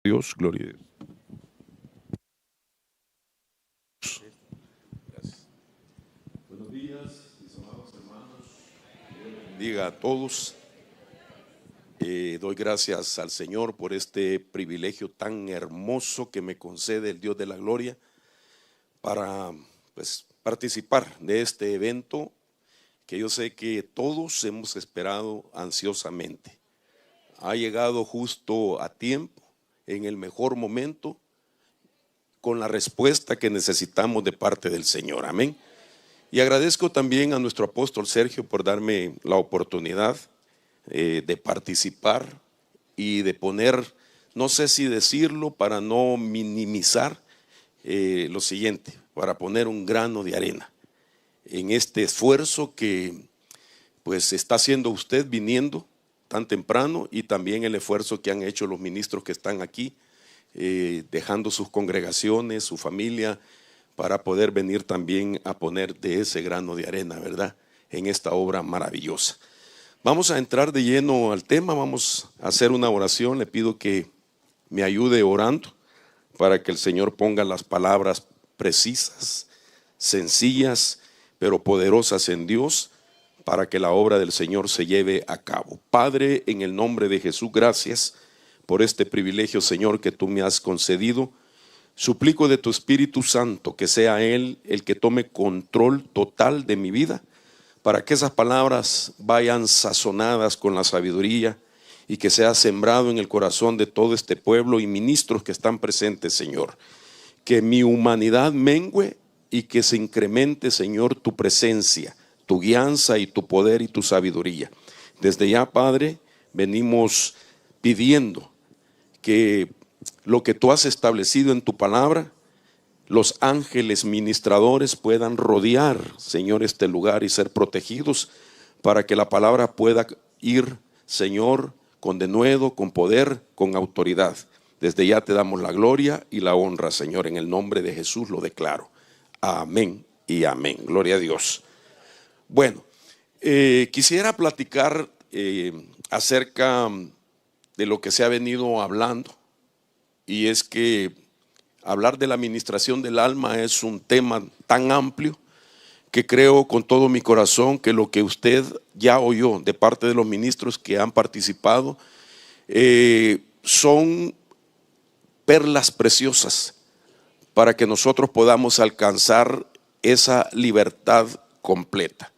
Dios, gloria a Dios. Gracias. Buenos días, mis amados hermanos. Dios les bendiga a todos. Doy gracias al Señor por este privilegio tan hermoso que me concede el Dios de la gloria para participar de este evento que yo sé que todos hemos esperado ansiosamente. Ha llegado justo a tiempo, en el mejor momento, con la respuesta que necesitamos de parte del Señor. Amén. Y agradezco también a nuestro apóstol Sergio por darme la oportunidad de participar y de poner, no sé si decirlo para no minimizar, lo siguiente, para poner un grano de arena en este esfuerzo que pues está haciendo usted viniendo tan temprano, y también el esfuerzo que han hecho los ministros que están aquí, dejando sus congregaciones, su familia, para poder venir también a poner de ese grano de arena, ¿verdad?, en esta obra maravillosa. Vamos a entrar de lleno al tema, vamos a hacer una oración. Le pido que me ayude orando para que el Señor ponga las palabras precisas, sencillas, pero poderosas en Dios, para que la obra del Señor se lleve a cabo. Padre, en el nombre de Jesús, gracias por este privilegio, Señor, que tú me has concedido. Suplico de tu Espíritu Santo que sea Él el que tome control total de mi vida, para que esas palabras vayan sazonadas con la sabiduría y que sea sembrado en el corazón de todo este pueblo y ministros que están presentes, Señor. Que mi humanidad mengüe y que se incremente, Señor, tu presencia, tu guianza y tu poder y tu sabiduría. Desde ya, Padre, venimos pidiendo que lo que tú has establecido en tu palabra, los ángeles ministradores puedan rodear, Señor, este lugar y ser protegidos, para que la palabra pueda ir, Señor, con denuedo, con poder, con autoridad. Desde ya te damos la gloria y la honra, Señor, en el nombre de Jesús lo declaro. Amén y amén. Gloria a Dios. Bueno, quisiera platicar acerca de lo que se ha venido hablando, y es que hablar de la administración del alma es un tema tan amplio que creo con todo mi corazón que lo que usted ya oyó de parte de los ministros que han participado son perlas preciosas para que nosotros podamos alcanzar esa libertad completa.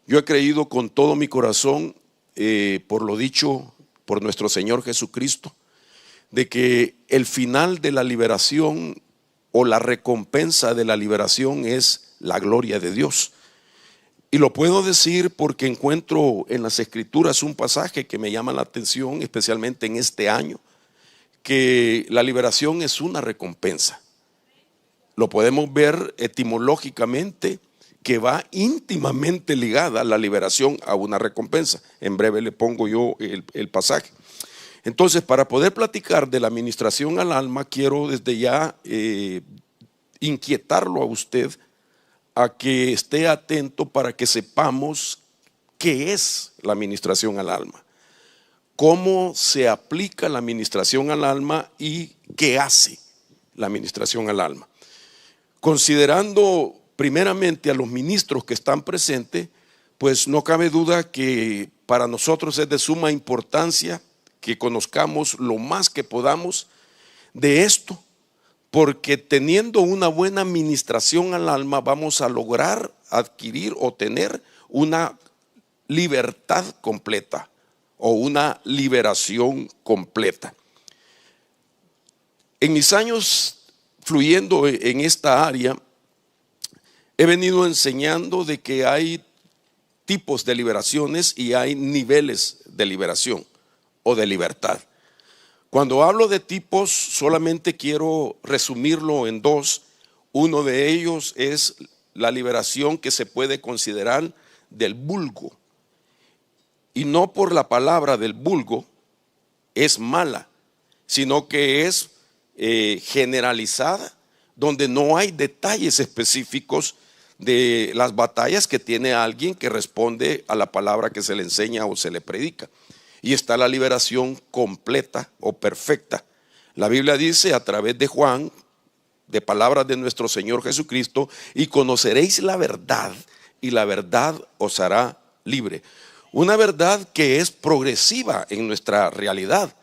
Yo he creído con todo mi corazón, por lo dicho por nuestro Señor Jesucristo, de que el final de la liberación o la recompensa de la liberación es la gloria de Dios. Y lo puedo decir porque encuentro en las Escrituras un pasaje que me llama la atención, especialmente en este año, que la liberación es una recompensa. Lo podemos ver etimológicamente, que va íntimamente ligada la liberación a una recompensa. En breve le pongo yo el pasaje. Entonces, para poder platicar de la administración al alma, quiero desde ya inquietarlo a usted a que esté atento para que sepamos qué es la administración al alma, cómo se aplica la administración al alma y qué hace la administración al alma. Considerando primeramente a los ministros que están presentes, pues no cabe duda que para nosotros es de suma importancia que conozcamos lo más que podamos de esto, porque teniendo una buena administración al alma vamos a lograr adquirir o tener una libertad completa o una liberación completa. En mis años fluyendo en esta área, he venido enseñando de que hay tipos de liberaciones y hay niveles de liberación o de libertad. Cuando hablo de tipos, solamente quiero resumirlo en dos. Uno de ellos es la liberación que se puede considerar del vulgo. Y no por la palabra del vulgo es mala, sino que es generalizada, donde no hay detalles específicos de las batallas que tiene alguien que responde a la palabra que se le enseña o se le predica. Y está la liberación completa o perfecta, La Biblia dice a través de Juan, de palabras de nuestro Señor Jesucristo, y conoceréis la verdad, y la verdad os hará libre. Una verdad que es progresiva en nuestra realidad,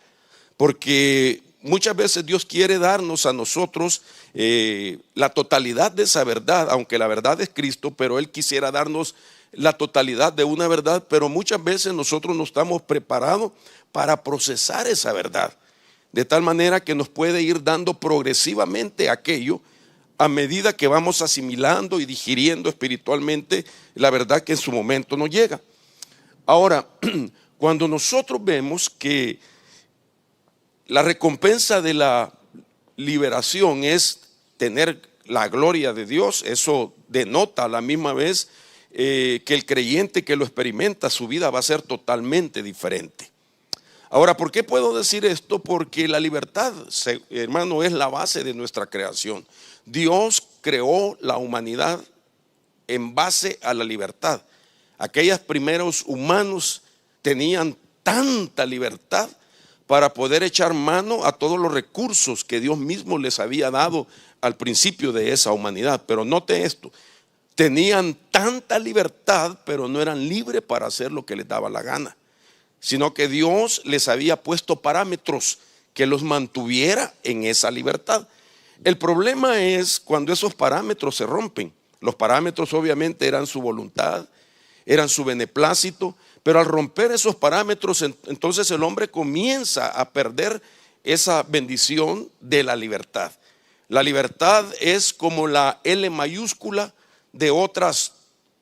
porque muchas veces Dios quiere darnos a nosotros la totalidad de esa verdad, aunque la verdad es Cristo, pero Él quisiera darnos la totalidad de una verdad, pero muchas veces nosotros no estamos preparados para procesar esa verdad, de tal manera que nos puede ir dando progresivamente aquello a medida que vamos asimilando y digiriendo espiritualmente la verdad que en su momento nos llega. Ahora, cuando nosotros vemos que la recompensa de la liberación es tener la gloria de Dios, eso denota a la misma vez que el creyente que lo experimenta, su vida va a ser totalmente diferente. Ahora, ¿por qué puedo decir esto? Porque la libertad, hermano, es la base de nuestra creación. Dios creó la humanidad en base a la libertad. Aquellos primeros humanos tenían tanta libertad para poder echar mano a todos los recursos que Dios mismo les había dado al principio de esa humanidad. Pero note esto, tenían tanta libertad, pero no eran libres para hacer lo que les daba la gana, sino que Dios les había puesto parámetros que los mantuviera en esa libertad. El problema es cuando esos parámetros se rompen. Los parámetros obviamente eran su voluntad, eran su beneplácito, pero al romper esos parámetros, entonces el hombre comienza a perder esa bendición de la libertad. La libertad es como la L mayúscula de otras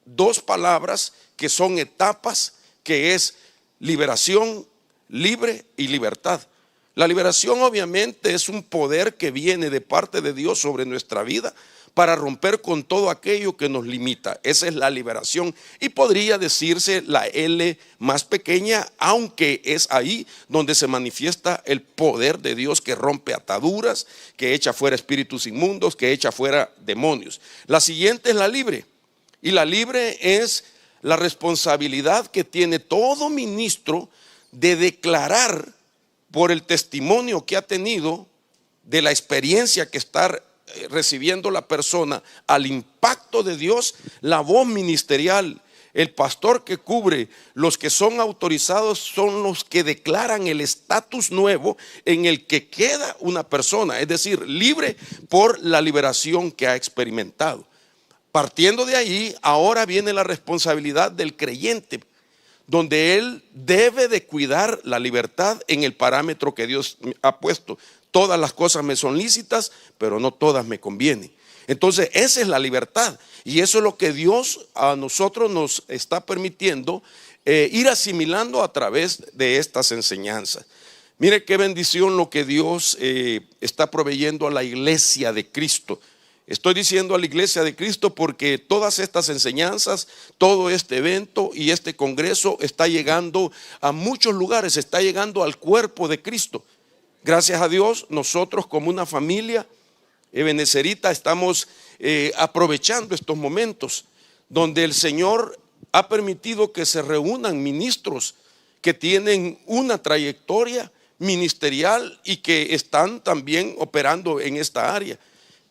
dos palabras que son etapas, que es liberación, libre y libertad. La liberación obviamente es un poder que viene de parte de Dios sobre nuestra vida para romper con todo aquello que nos limita. Esa es la liberación y podría decirse la L más pequeña, aunque es ahí donde se manifiesta el poder de Dios que rompe ataduras, que echa fuera espíritus inmundos, que echa fuera demonios. La siguiente es la libre, y la libre es la responsabilidad que tiene todo ministro de declarar por el testimonio que ha tenido de la experiencia que está recibiendo la persona al impacto de Dios, la voz ministerial. El pastor que cubre, los que son autorizados son los que declaran el estatus nuevo en el que queda una persona, es decir, libre por la liberación que ha experimentado. Partiendo de ahí, ahora viene la responsabilidad del creyente, donde él debe de cuidar la libertad en el parámetro que Dios ha puesto. Todas las cosas me son lícitas, pero no todas me convienen. Entonces esa es la libertad, y eso es lo que Dios a nosotros nos está permitiendo ir asimilando a través de estas enseñanzas. Mire qué bendición lo que Dios está proveyendo a la iglesia de Cristo. Estoy diciendo a la iglesia de Cristo porque todas estas enseñanzas, todo este evento y este congreso está llegando a muchos lugares, está llegando al cuerpo de Cristo. Gracias a Dios, nosotros como una familia ebenecerita estamos aprovechando estos momentos donde el Señor ha permitido que se reúnan ministros que tienen una trayectoria ministerial y que están también operando en esta área.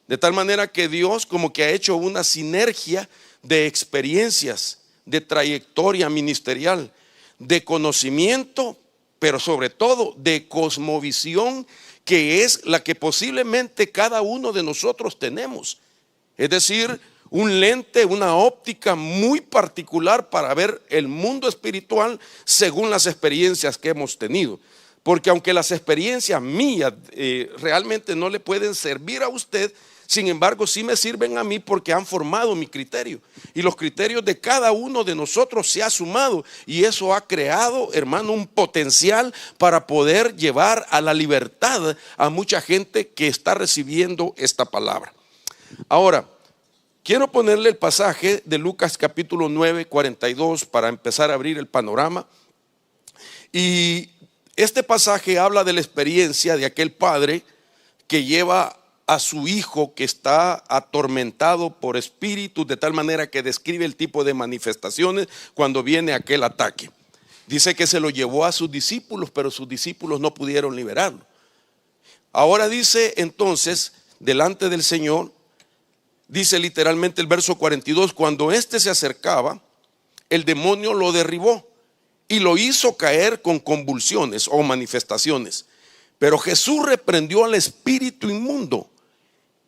De tal manera que Dios como que ha hecho una sinergia de experiencias, de trayectoria ministerial, de conocimiento, pero sobre todo de cosmovisión, que es la que posiblemente cada uno de nosotros tenemos. Es decir, un lente, una óptica muy particular para ver el mundo espiritual según las experiencias que hemos tenido. Porque aunque las experiencias mías realmente no le pueden servir a usted, sin embargo sí me sirven a mí porque han formado mi criterio. Y los criterios de cada uno de nosotros se ha sumado. Y eso ha creado, hermano, un potencial para poder llevar a la libertad a mucha gente que está recibiendo esta palabra. Ahora, quiero ponerle el pasaje de Lucas capítulo 9, 42 para empezar a abrir el panorama. Y este pasaje habla de la experiencia de aquel padre que lleva a su hijo que está atormentado por espíritus, de tal manera que describe el tipo de manifestaciones cuando viene aquel ataque. Dice que se lo llevó a sus discípulos, pero sus discípulos no pudieron liberarlo. Ahora dice entonces, delante del Señor, dice literalmente el verso 42, cuando éste se acercaba, el demonio lo derribó y lo hizo caer con convulsiones o manifestaciones. Pero Jesús reprendió al espíritu inmundo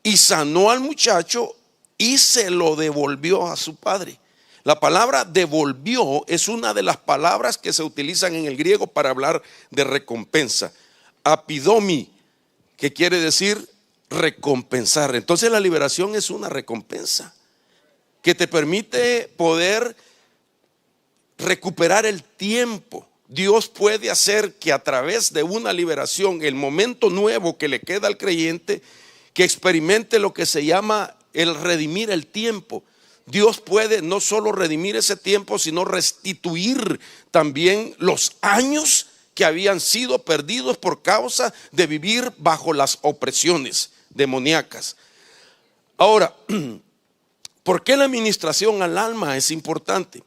y sanó al muchacho y se lo devolvió a su padre. La palabra devolvió es una de las palabras que se utilizan en el griego para hablar de recompensa. Apidomi, que quiere decir recompensar. Entonces la liberación es una recompensa que te permite poder recuperar el tiempo. Dios puede hacer que a través de una liberación, el momento nuevo que le queda al creyente, que experimente lo que se llama el redimir el tiempo. Dios puede no solo redimir ese tiempo, sino restituir también los años que habían sido perdidos por causa de vivir bajo las opresiones demoníacas. Ahora, ¿por qué la ministración al alma es importante?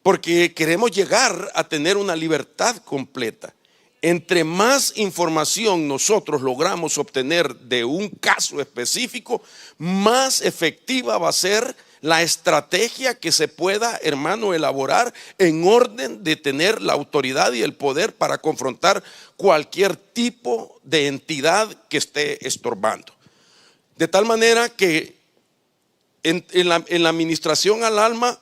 Porque queremos llegar a tener una libertad completa. Entre más información nosotros logramos obtener de un caso específico, más efectiva va a ser la estrategia que se pueda, hermano, elaborar en orden de tener la autoridad y el poder para confrontar cualquier tipo de entidad que esté estorbando. De tal manera que en la administración al alma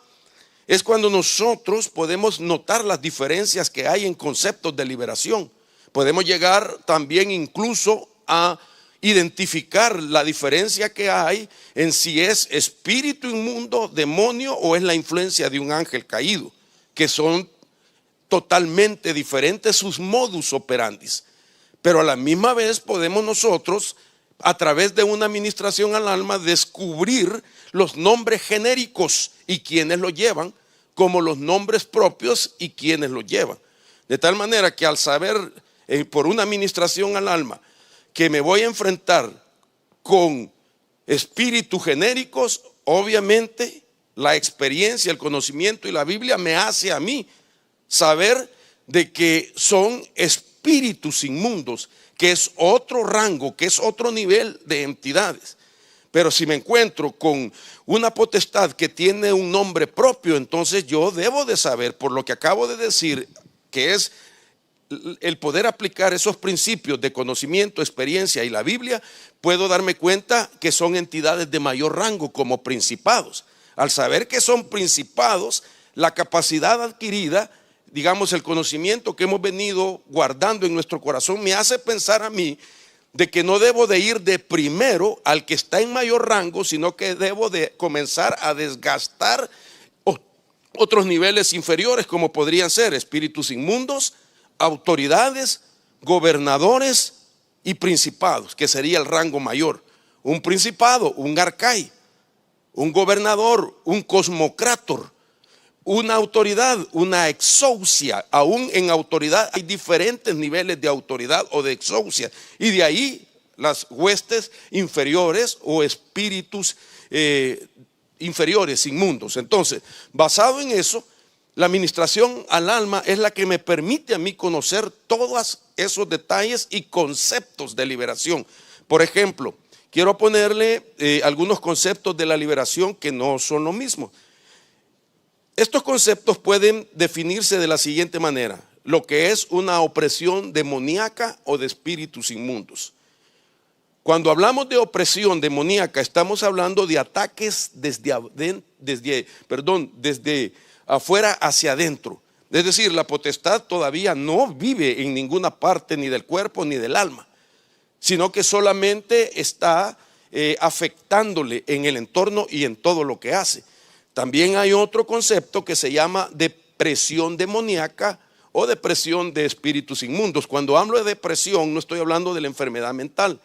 es cuando nosotros podemos notar las diferencias que hay en conceptos de liberación. Podemos llegar también incluso a identificar la diferencia que hay en si es espíritu inmundo, demonio o es la influencia de un ángel caído, que son totalmente diferentes sus modus operandi. Pero a la misma vez podemos nosotros, a través de una administración al alma, descubrir los nombres genéricos y quienes lo llevan, como los nombres propios y quienes lo llevan. De tal manera que al saber por una administración al alma que me voy a enfrentar con espíritus genéricos, obviamente la experiencia, el conocimiento y la Biblia me hace a mí saber de que son espíritus inmundos, que es otro rango, que es otro nivel de entidades. Pero si me encuentro con una potestad que tiene un nombre propio, entonces yo debo de saber, por lo que acabo de decir, que es el poder aplicar esos principios de conocimiento, experiencia y la Biblia, puedo darme cuenta que son entidades de mayor rango como principados. Al saber que son principados, la capacidad adquirida, digamos el conocimiento que hemos venido guardando en nuestro corazón, me hace pensar a mí de que no debo de ir de primero al que está en mayor rango, sino que debo de comenzar a desgastar otros niveles inferiores, como podrían ser espíritus inmundos, autoridades, gobernadores y principados, que sería el rango mayor. Un principado, un arcai, un gobernador, un cosmocrátor, una autoridad, una exousia. Aún en autoridad hay diferentes niveles de autoridad o de exousia, y de ahí las huestes inferiores o espíritus inferiores, inmundos. Entonces, basado en eso, la administración al alma es la que me permite a mí conocer todos esos detalles y conceptos de liberación. Por ejemplo, quiero ponerle algunos conceptos de la liberación que no son lo mismo. Estos conceptos pueden definirse de la siguiente manera: lo que es una opresión demoníaca o de espíritus inmundos. Cuando hablamos de opresión demoníaca, estamos hablando de ataques desde afuera hacia adentro. Es decir, la potestad todavía no vive en ninguna parte ni del cuerpo ni del alma, sino que solamente está afectándole en el entorno y en todo lo que hace. También hay otro concepto que se llama depresión demoníaca o depresión de espíritus inmundos. Cuando hablo de depresión, no estoy hablando de la enfermedad mental,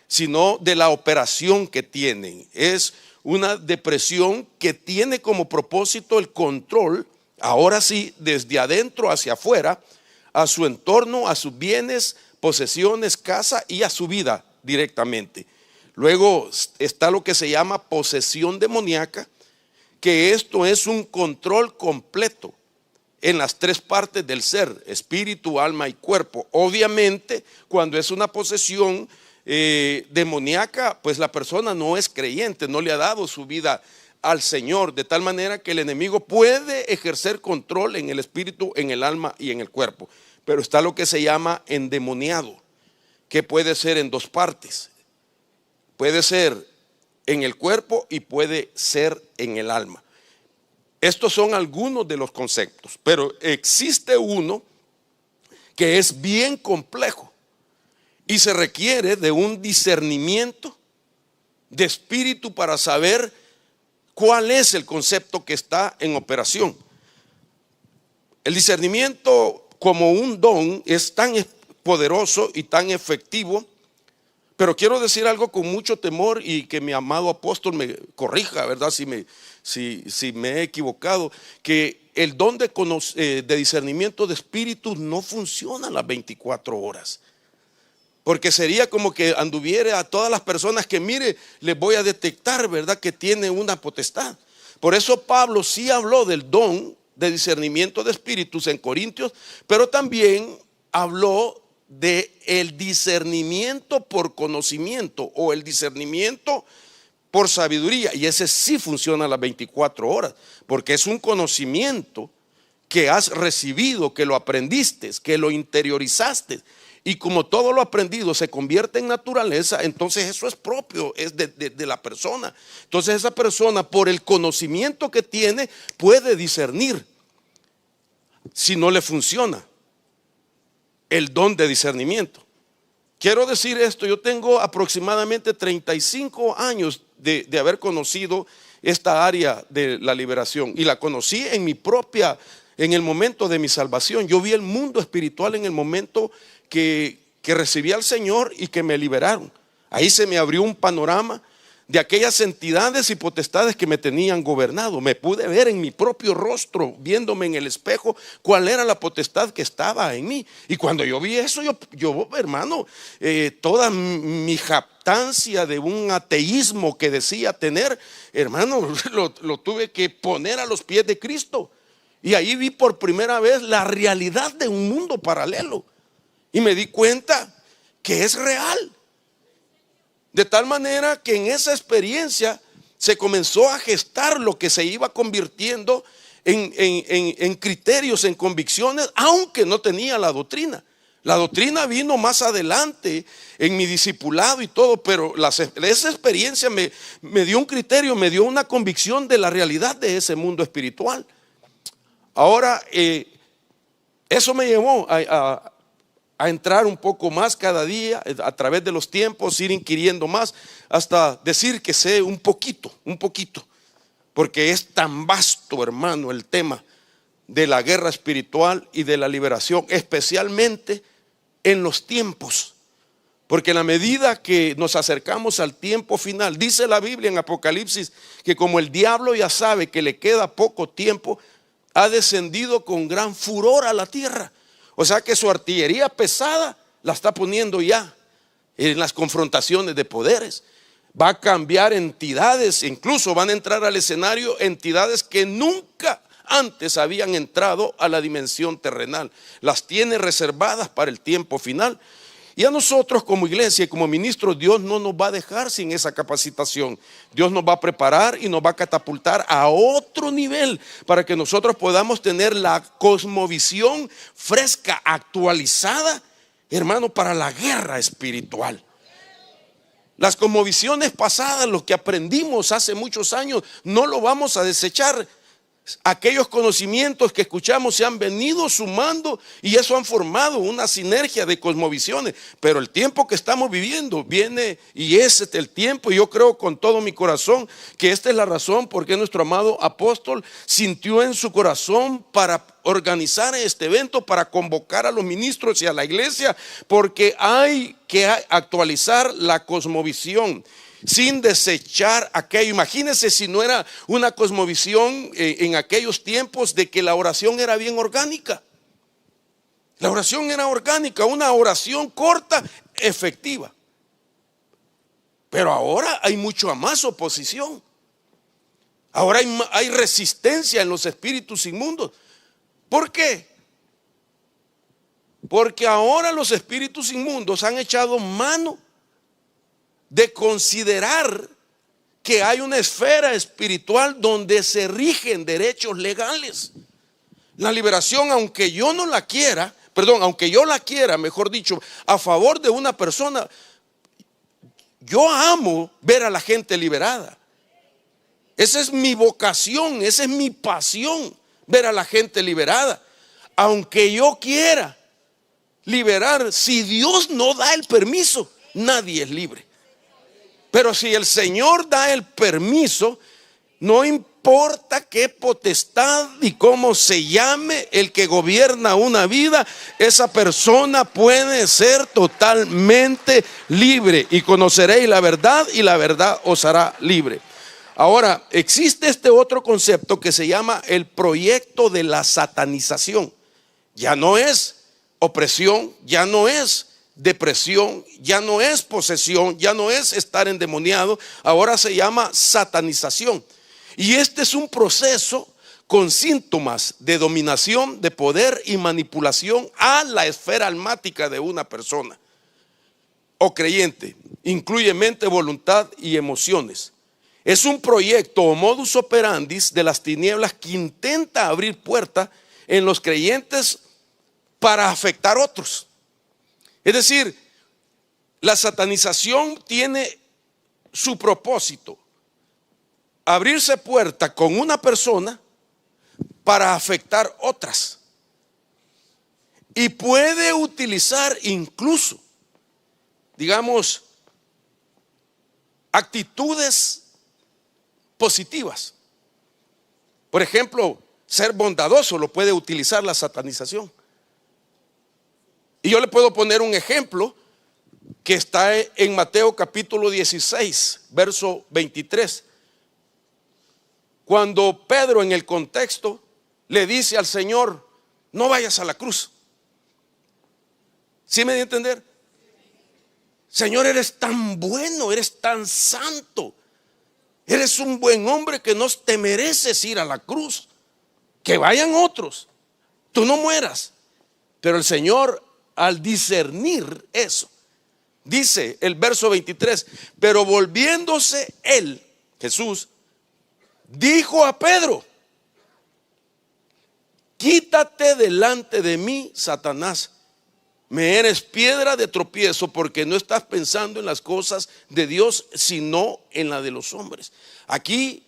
sino de la operación que tienen. Es una depresión que tiene como propósito el control, ahora sí, desde adentro hacia afuera, a su entorno, a sus bienes, posesiones, casa y a su vida directamente. Luego está lo que se llama posesión demoníaca, que esto es un control completo en las tres partes del ser: espíritu, alma y cuerpo. Obviamente, cuando es una posesión demoníaca, pues la persona no es creyente, no le ha dado su vida al Señor, de tal manera que el enemigo puede ejercer control en el espíritu, en el alma y en el cuerpo. Pero está lo que se llama endemoniado, que puede ser en dos partes. Puede ser en el cuerpo y puede ser en el alma. Estos son algunos de los conceptos, pero existe uno que es bien complejo y se requiere de un discernimiento de espíritu para saber cuál es el concepto que está en operación. El discernimiento como un don es tan poderoso y tan efectivo, pero quiero decir algo con mucho temor y que mi amado apóstol me corrija, ¿verdad? Si me he equivocado, que el don de discernimiento de espíritus no funciona a las 24 horas. Porque sería como que anduviera a todas las personas que mire, les voy a detectar, ¿verdad?, que tiene una potestad. Por eso Pablo sí habló del don de discernimiento de espíritus en Corintios, pero también habló de el discernimiento por conocimiento o el discernimiento por sabiduría, y ese sí funciona a las 24 horas, porque es un conocimiento que has recibido, que lo aprendiste, que lo interiorizaste, y como todo lo aprendido se convierte en naturaleza, entonces eso es propio, es de la persona. Entonces esa persona, por el conocimiento que tiene, puede discernir si no le funciona el don de discernimiento. Quiero decir esto: yo tengo aproximadamente 35 años de haber conocido esta área de la liberación, y la conocí en el momento de mi salvación. Yo vi el mundo espiritual en el momento que recibí al Señor y que me liberaron. Ahí se me abrió un panorama de aquellas entidades y potestades que me tenían gobernado. Me pude ver en mi propio rostro, viéndome en el espejo, cuál era la potestad que estaba en mí. Y cuando yo vi eso, yo hermano, toda mi jactancia de un ateísmo que decía tener, hermano, lo tuve que poner a los pies de Cristo. Y ahí vi por primera vez la realidad de un mundo paralelo. Y me di cuenta que es real. De tal manera que en esa experiencia se comenzó a gestar lo que se iba convirtiendo en criterios, en convicciones, aunque no tenía la doctrina. La doctrina vino más adelante en mi discipulado y todo, pero esa experiencia me dio un criterio, me dio una convicción de la realidad de ese mundo espiritual. Ahora, eso me llevó a entrar un poco más cada día, a través de los tiempos, ir inquiriendo más, hasta decir que sé un poquito, porque es tan vasto, hermano, el tema de la guerra espiritual y de la liberación, especialmente en los tiempos. Porque en la medida que nos acercamos al tiempo final, dice la Biblia en Apocalipsis, que como el diablo ya sabe que le queda poco tiempo, ha descendido con gran furor a la tierra. O sea que su artillería pesada la está poniendo ya en las confrontaciones de poderes. Va a cambiar entidades, incluso van a entrar al escenario entidades que nunca antes habían entrado a la dimensión terrenal. Las tiene reservadas para el tiempo final. Y a nosotros como iglesia y como ministros, Dios no nos va a dejar sin esa capacitación. Dios nos va a preparar y nos va a catapultar a otro nivel para que nosotros podamos tener la cosmovisión fresca, actualizada, hermano, para la guerra espiritual. Las cosmovisiones pasadas, lo que aprendimos hace muchos años, no lo vamos a desechar. Aquellos conocimientos que escuchamos se han venido sumando y eso han formado una sinergia de cosmovisiones. Pero el tiempo que estamos viviendo viene, y ese es el tiempo. Y yo creo con todo mi corazón que esta es la razón por qué nuestro amado apóstol sintió en su corazón para organizar este evento, para convocar a los ministros y a la iglesia, porque hay que actualizar la cosmovisión sin desechar aquello. Imagínense si no era una cosmovisión en aquellos tiempos de que la oración era bien orgánica. La oración era orgánica, una oración corta, efectiva. Pero ahora hay mucho más oposición. Ahora hay resistencia en los espíritus inmundos. ¿Por qué? Porque ahora los espíritus inmundos han echado mano de considerar que hay una esfera espiritual donde se rigen derechos legales. La liberación, aunque yo no la quiera, aunque yo la quiera, mejor dicho, a favor de una persona, yo amo ver a la gente liberada. Esa es mi vocación, esa es mi pasión, ver a la gente liberada. Aunque yo quiera liberar, si Dios no da el permiso, nadie es libre. Pero si el Señor da el permiso, no importa qué potestad y cómo se llame el que gobierna una vida, esa persona puede ser totalmente libre. Y conoceréis la verdad y la verdad os hará libre. Ahora, existe este otro concepto que se llama el proyecto de la satanización. Ya no es opresión, ya no es depresión, ya no es posesión, ya no es estar endemoniado, ahora se llama satanización. Y este es un proceso con síntomas de dominación, de poder y manipulación a la esfera almática de una persona o creyente. Incluye mente, voluntad y emociones. Es un proyecto o modus operandi de las tinieblas que intenta abrir puertas en los creyentes para afectar a otros. Es decir, la satanización tiene su propósito: abrirse puerta con una persona para afectar otras. Y puede utilizar incluso, digamos, actitudes positivas. Por ejemplo, ser bondadoso lo puede utilizar la satanización. Y yo le puedo poner un ejemplo que está en Mateo capítulo 16, verso 23. Cuando Pedro, en el contexto, le dice al Señor: no vayas a la cruz. ¿Sí me di a entender? Señor, eres tan bueno, eres tan santo, eres un buen hombre que no te mereces ir a la cruz. Que vayan otros, tú no mueras. Pero el Señor, al discernir eso, dice el verso 23: pero volviéndose él, Jesús, dijo a Pedro: quítate delante de mí, Satanás, me eres piedra de tropiezo, porque no estás pensando en las cosas de Dios, sino en la de los hombres. Aquí,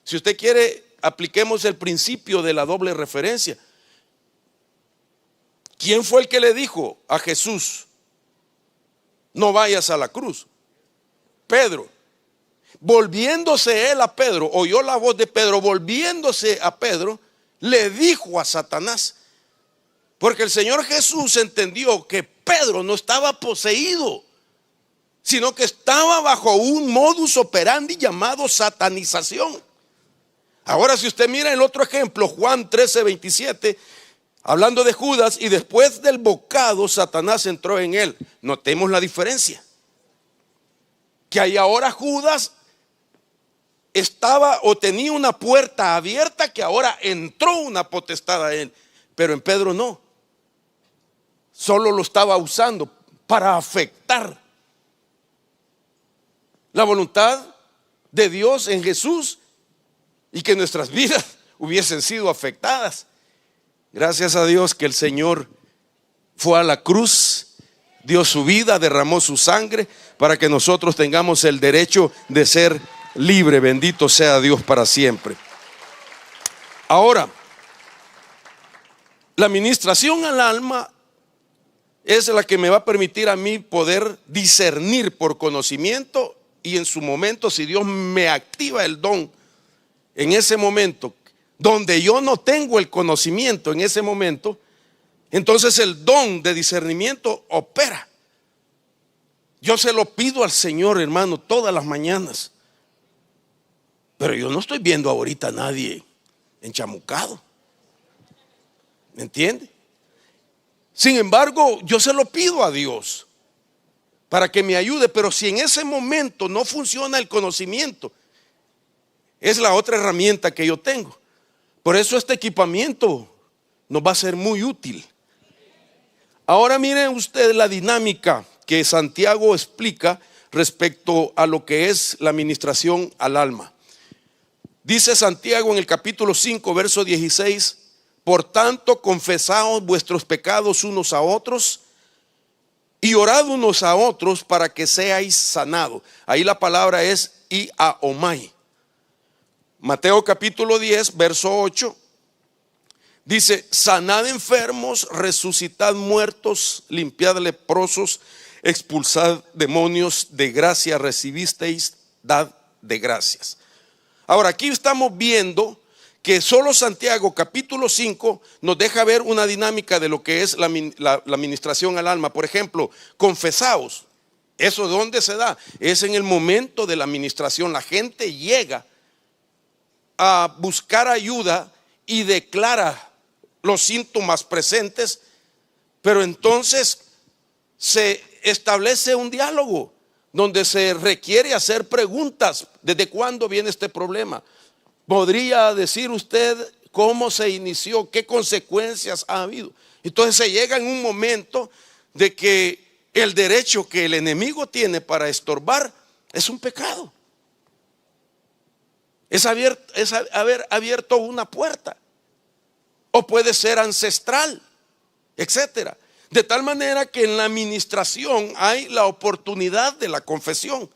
si usted quiere, apliquemos el principio de la doble referencia. ¿Quién fue el que le dijo a Jesús: no vayas a la cruz? Pedro. Volviéndose él a Pedro, oyó la voz de Pedro, volviéndose a Pedro, le dijo a Satanás. Porque el Señor Jesús entendió que Pedro no estaba poseído, sino que estaba bajo un modus operandi llamado satanización. Ahora, si usted mira el otro ejemplo, Juan 13:27, hablando de Judas: y después del bocado Satanás entró en él. Notemos la diferencia. Que ahí ahora Judas estaba o tenía una puerta abierta, que ahora entró una potestad a él. Pero en Pedro no. Solo lo estaba usando para afectar la voluntad de Dios en Jesús y que nuestras vidas hubiesen sido afectadas. Gracias a Dios que el Señor fue a la cruz, dio su vida, derramó su sangre para que nosotros tengamos el derecho de ser libre. Bendito sea Dios para siempre. Ahora, la ministración al alma es la que me va a permitir a mí poder discernir por conocimiento, y en su momento, si Dios me activa el don en ese momento donde yo no tengo el conocimiento, en ese momento, entonces el don de discernimiento opera. Yo se lo pido al Señor, hermano, todas las mañanas. Pero yo no estoy viendo ahorita a nadie enchamucado. ¿Me entiende? Sin embargo, yo se lo pido a Dios para que me ayude. Pero si en ese momento no funciona el conocimiento, es la otra herramienta que yo tengo. Por eso este equipamiento nos va a ser muy útil. Ahora miren ustedes la dinámica que Santiago explica respecto a lo que es la ministración al alma. Dice Santiago en el capítulo 5, verso 16: por tanto, confesaos vuestros pecados unos a otros y orad unos a otros para que seáis sanados. Ahí la palabra es iaomai. Mateo capítulo 10, verso 8. Dice: sanad enfermos, resucitad muertos, limpiad leprosos, expulsad demonios, de gracia recibisteis, dad de gracias. Ahora aquí estamos viendo que solo Santiago capítulo 5 nos deja ver una dinámica de lo que es la ministración al alma. Por ejemplo, confesaos. ¿Eso dónde se da? Es en el momento de la ministración. La gente llega a buscar ayuda y declara los síntomas presentes, pero entonces se establece un diálogo donde se requiere hacer preguntas. ¿Desde cuándo viene este problema? ¿Podría decir usted cómo se inició? ¿Qué consecuencias ha habido? Entonces se llega en un momento de que el derecho que el enemigo tiene para estorbar es un pecado. Es haber abierto una puerta. O puede ser ancestral, etcétera. De tal manera que en la administración hay la oportunidad de la confesión.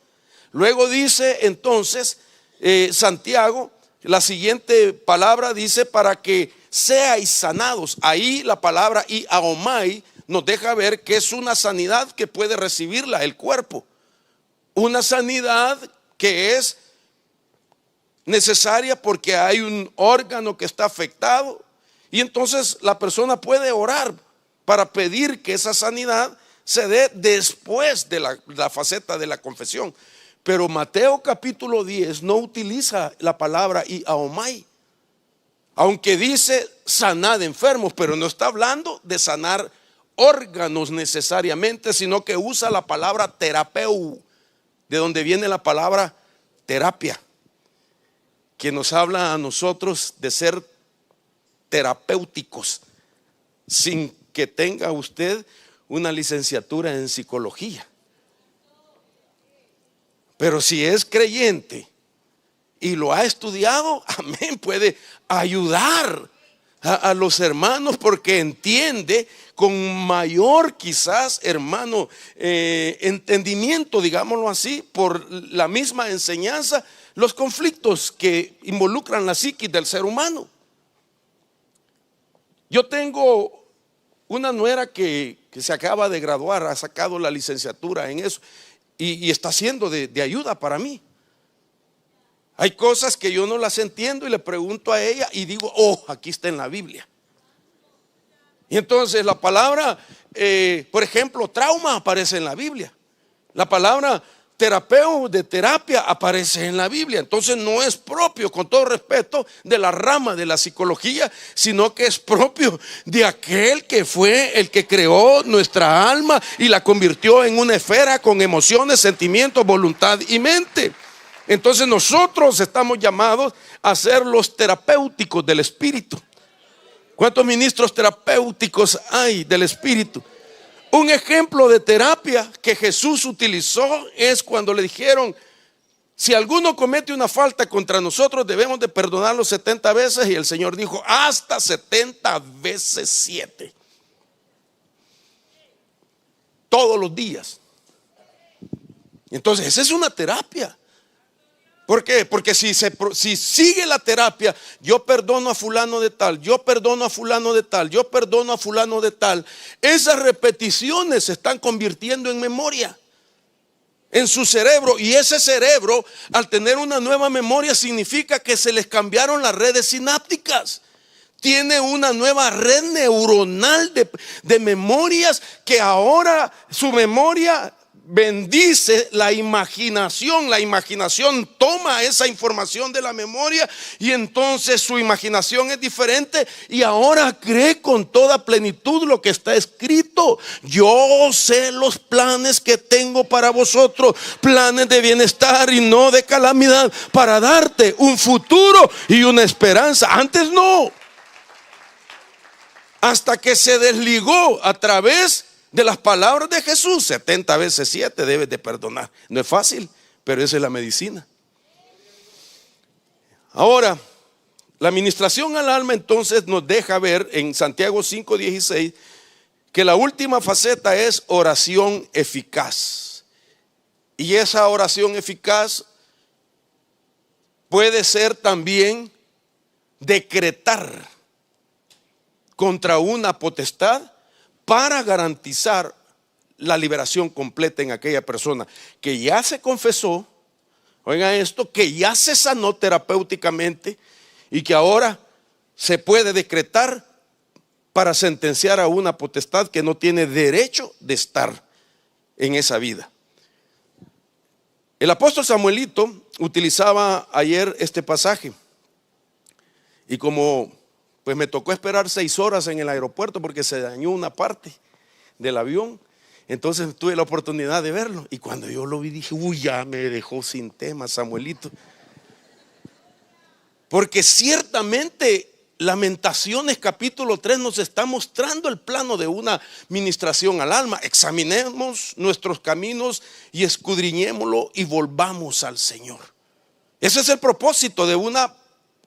Luego dice entonces Santiago, la siguiente palabra dice: para que seáis sanados. Ahí la palabra iaomai nos deja ver que es una sanidad que puede recibirla el cuerpo. Una sanidad que es necesaria porque hay un órgano que está afectado. Y entonces la persona puede orar para pedir que esa sanidad se dé después de la faceta de la confesión. Pero Mateo capítulo 10 no utiliza la palabra iaomai, aunque dice sanad enfermos, pero no está hablando de sanar órganos necesariamente, sino que usa la palabra terapeu, de donde viene la palabra terapia, que nos habla a nosotros de ser terapéuticos sin que tenga usted una licenciatura en psicología. Pero si es creyente y lo ha estudiado, amén, puede ayudar a los hermanos porque entiende con mayor quizás, hermano, entendimiento, digámoslo así, por la misma enseñanza, los conflictos que involucran la psiquis del ser humano. Yo tengo una nuera que se acaba de graduar, ha sacado la licenciatura en eso y está siendo de ayuda para mí. Hay cosas que yo no las entiendo y le pregunto a ella y digo: oh, aquí está en la Biblia. Y entonces la palabra, por ejemplo, trauma aparece en la Biblia. La palabra terapeuta, de terapia, aparece en la Biblia. Entonces no es propio, con todo respeto, de la rama de la psicología, sino que es propio de aquel que fue el que creó nuestra alma y la convirtió en una esfera con emociones, sentimientos, voluntad y mente. Entonces nosotros estamos llamados a ser los terapéuticos del espíritu. ¿Cuántos ministros terapéuticos hay del espíritu? Un ejemplo de terapia que Jesús utilizó es cuando le dijeron: si alguno comete una falta contra nosotros, debemos de perdonarlo 70 veces. Y el Señor dijo: hasta 70 veces 7. Todos los días. Entonces esa es una terapia. ¿Por qué? Porque si sigue la terapia, yo perdono a fulano de tal, yo perdono a fulano de tal, yo perdono a fulano de tal, esas repeticiones se están convirtiendo en memoria en su cerebro, y ese cerebro, al tener una nueva memoria, significa que se les cambiaron las redes sinápticas. Tiene una nueva red neuronal de memorias, que ahora su memoria bendice la imaginación. La imaginación toma esa información de la memoria y entonces su imaginación es diferente y ahora cree con toda plenitud lo que está escrito. Yo sé los planes que tengo para vosotros, planes de bienestar y no de calamidad, para darte un futuro y una esperanza. Antes no. hasta que se desligó a través de las palabras de Jesús. 70 veces 7 debes de perdonar. No es fácil, pero esa es la medicina. Ahora, la ministración al alma entonces nos deja ver en Santiago 5:16 que la última faceta es oración eficaz. Y esa oración eficaz puede ser también decretar contra una potestad para garantizar la liberación completa en aquella persona que ya se confesó, oigan esto, que ya se sanó terapéuticamente y que ahora se puede decretar para sentenciar a una potestad que no tiene derecho de estar en esa vida. El apóstol Samuelito utilizaba ayer este pasaje y como pues me tocó esperar 6 horas en el aeropuerto porque se dañó una parte del avión, entonces tuve la oportunidad de verlo y cuando yo lo vi dije, uy, ya me dejó sin tema Samuelito, porque ciertamente Lamentaciones capítulo 3 nos está mostrando el plano de una ministración al alma. Examinemos nuestros caminos y escudriñémoslo y volvamos al Señor. Ese es el propósito de una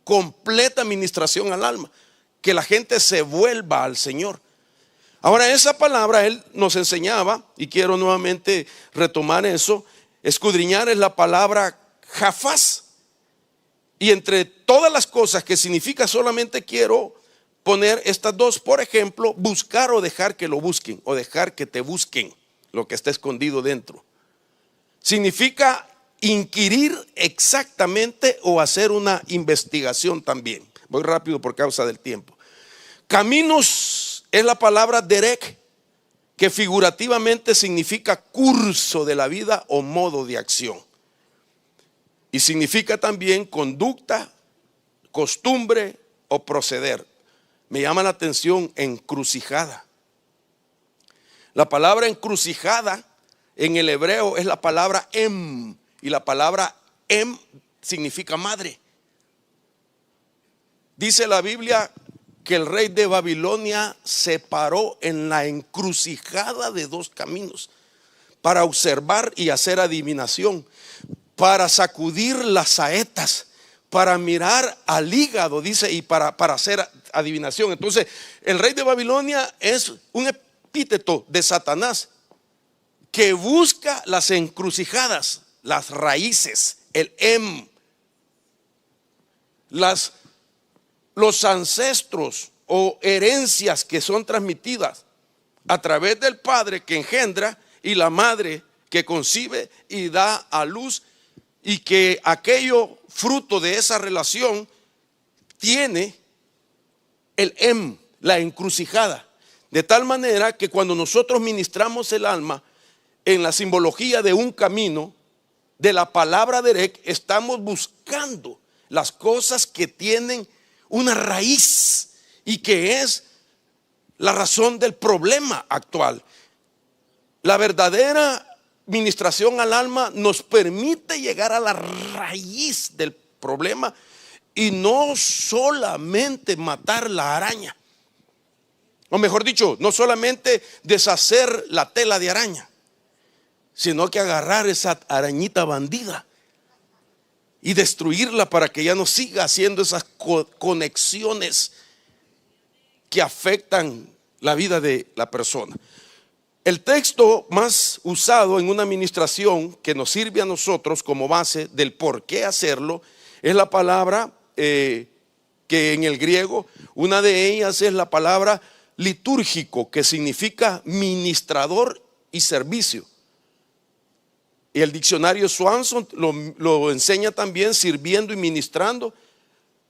completa ministración al alma, que la gente se vuelva al Señor. Ahora esa palabra él nos enseñaba, y quiero nuevamente retomar eso. Escudriñar es la palabra jafaz. Y entre todas las cosas que significa, solamente quiero poner estas dos. Por ejemplo, buscar o dejar que lo busquen, o dejar que te busquen lo que está escondido dentro. Significa inquirir exactamente o hacer una investigación también. Voy rápido por causa del tiempo. Caminos es la palabra derek, que figurativamente significa curso de la vida o modo de acción. Y significa también conducta, costumbre o proceder. Me llama la atención encrucijada. La palabra encrucijada en el hebreo es la palabra em. Y la palabra em significa madre. Dice la Biblia que el rey de Babilonia se paró en la encrucijada de 2 caminos para observar y hacer adivinación, para sacudir las saetas, para mirar al hígado, dice, y para hacer adivinación. Entonces, el rey de Babilonia es un epíteto de Satanás que busca las encrucijadas, las raíces, el em, los ancestros o herencias que son transmitidas a través del padre que engendra y la madre que concibe y da a luz, y que aquello fruto de esa relación tiene el em, la encrucijada, de tal manera que cuando nosotros ministramos el alma en la simbología de un camino de la palabra derek, estamos buscando las cosas que tienen una raíz y que es la razón del problema actual. La verdadera ministración al alma nos permite llegar a la raíz del problema y no solamente matar la araña, o mejor dicho, no solamente deshacer la tela de araña, sino que agarrar esa arañita bandida y destruirla para que ya no siga haciendo esas conexiones que afectan la vida de la persona. El texto más usado en una administración que nos sirve a nosotros como base del por qué hacerlo es la palabra que en el griego, una de ellas es la palabra litúrgico, que significa ministrador y servicio. Y el diccionario Swanson lo enseña también sirviendo y ministrando,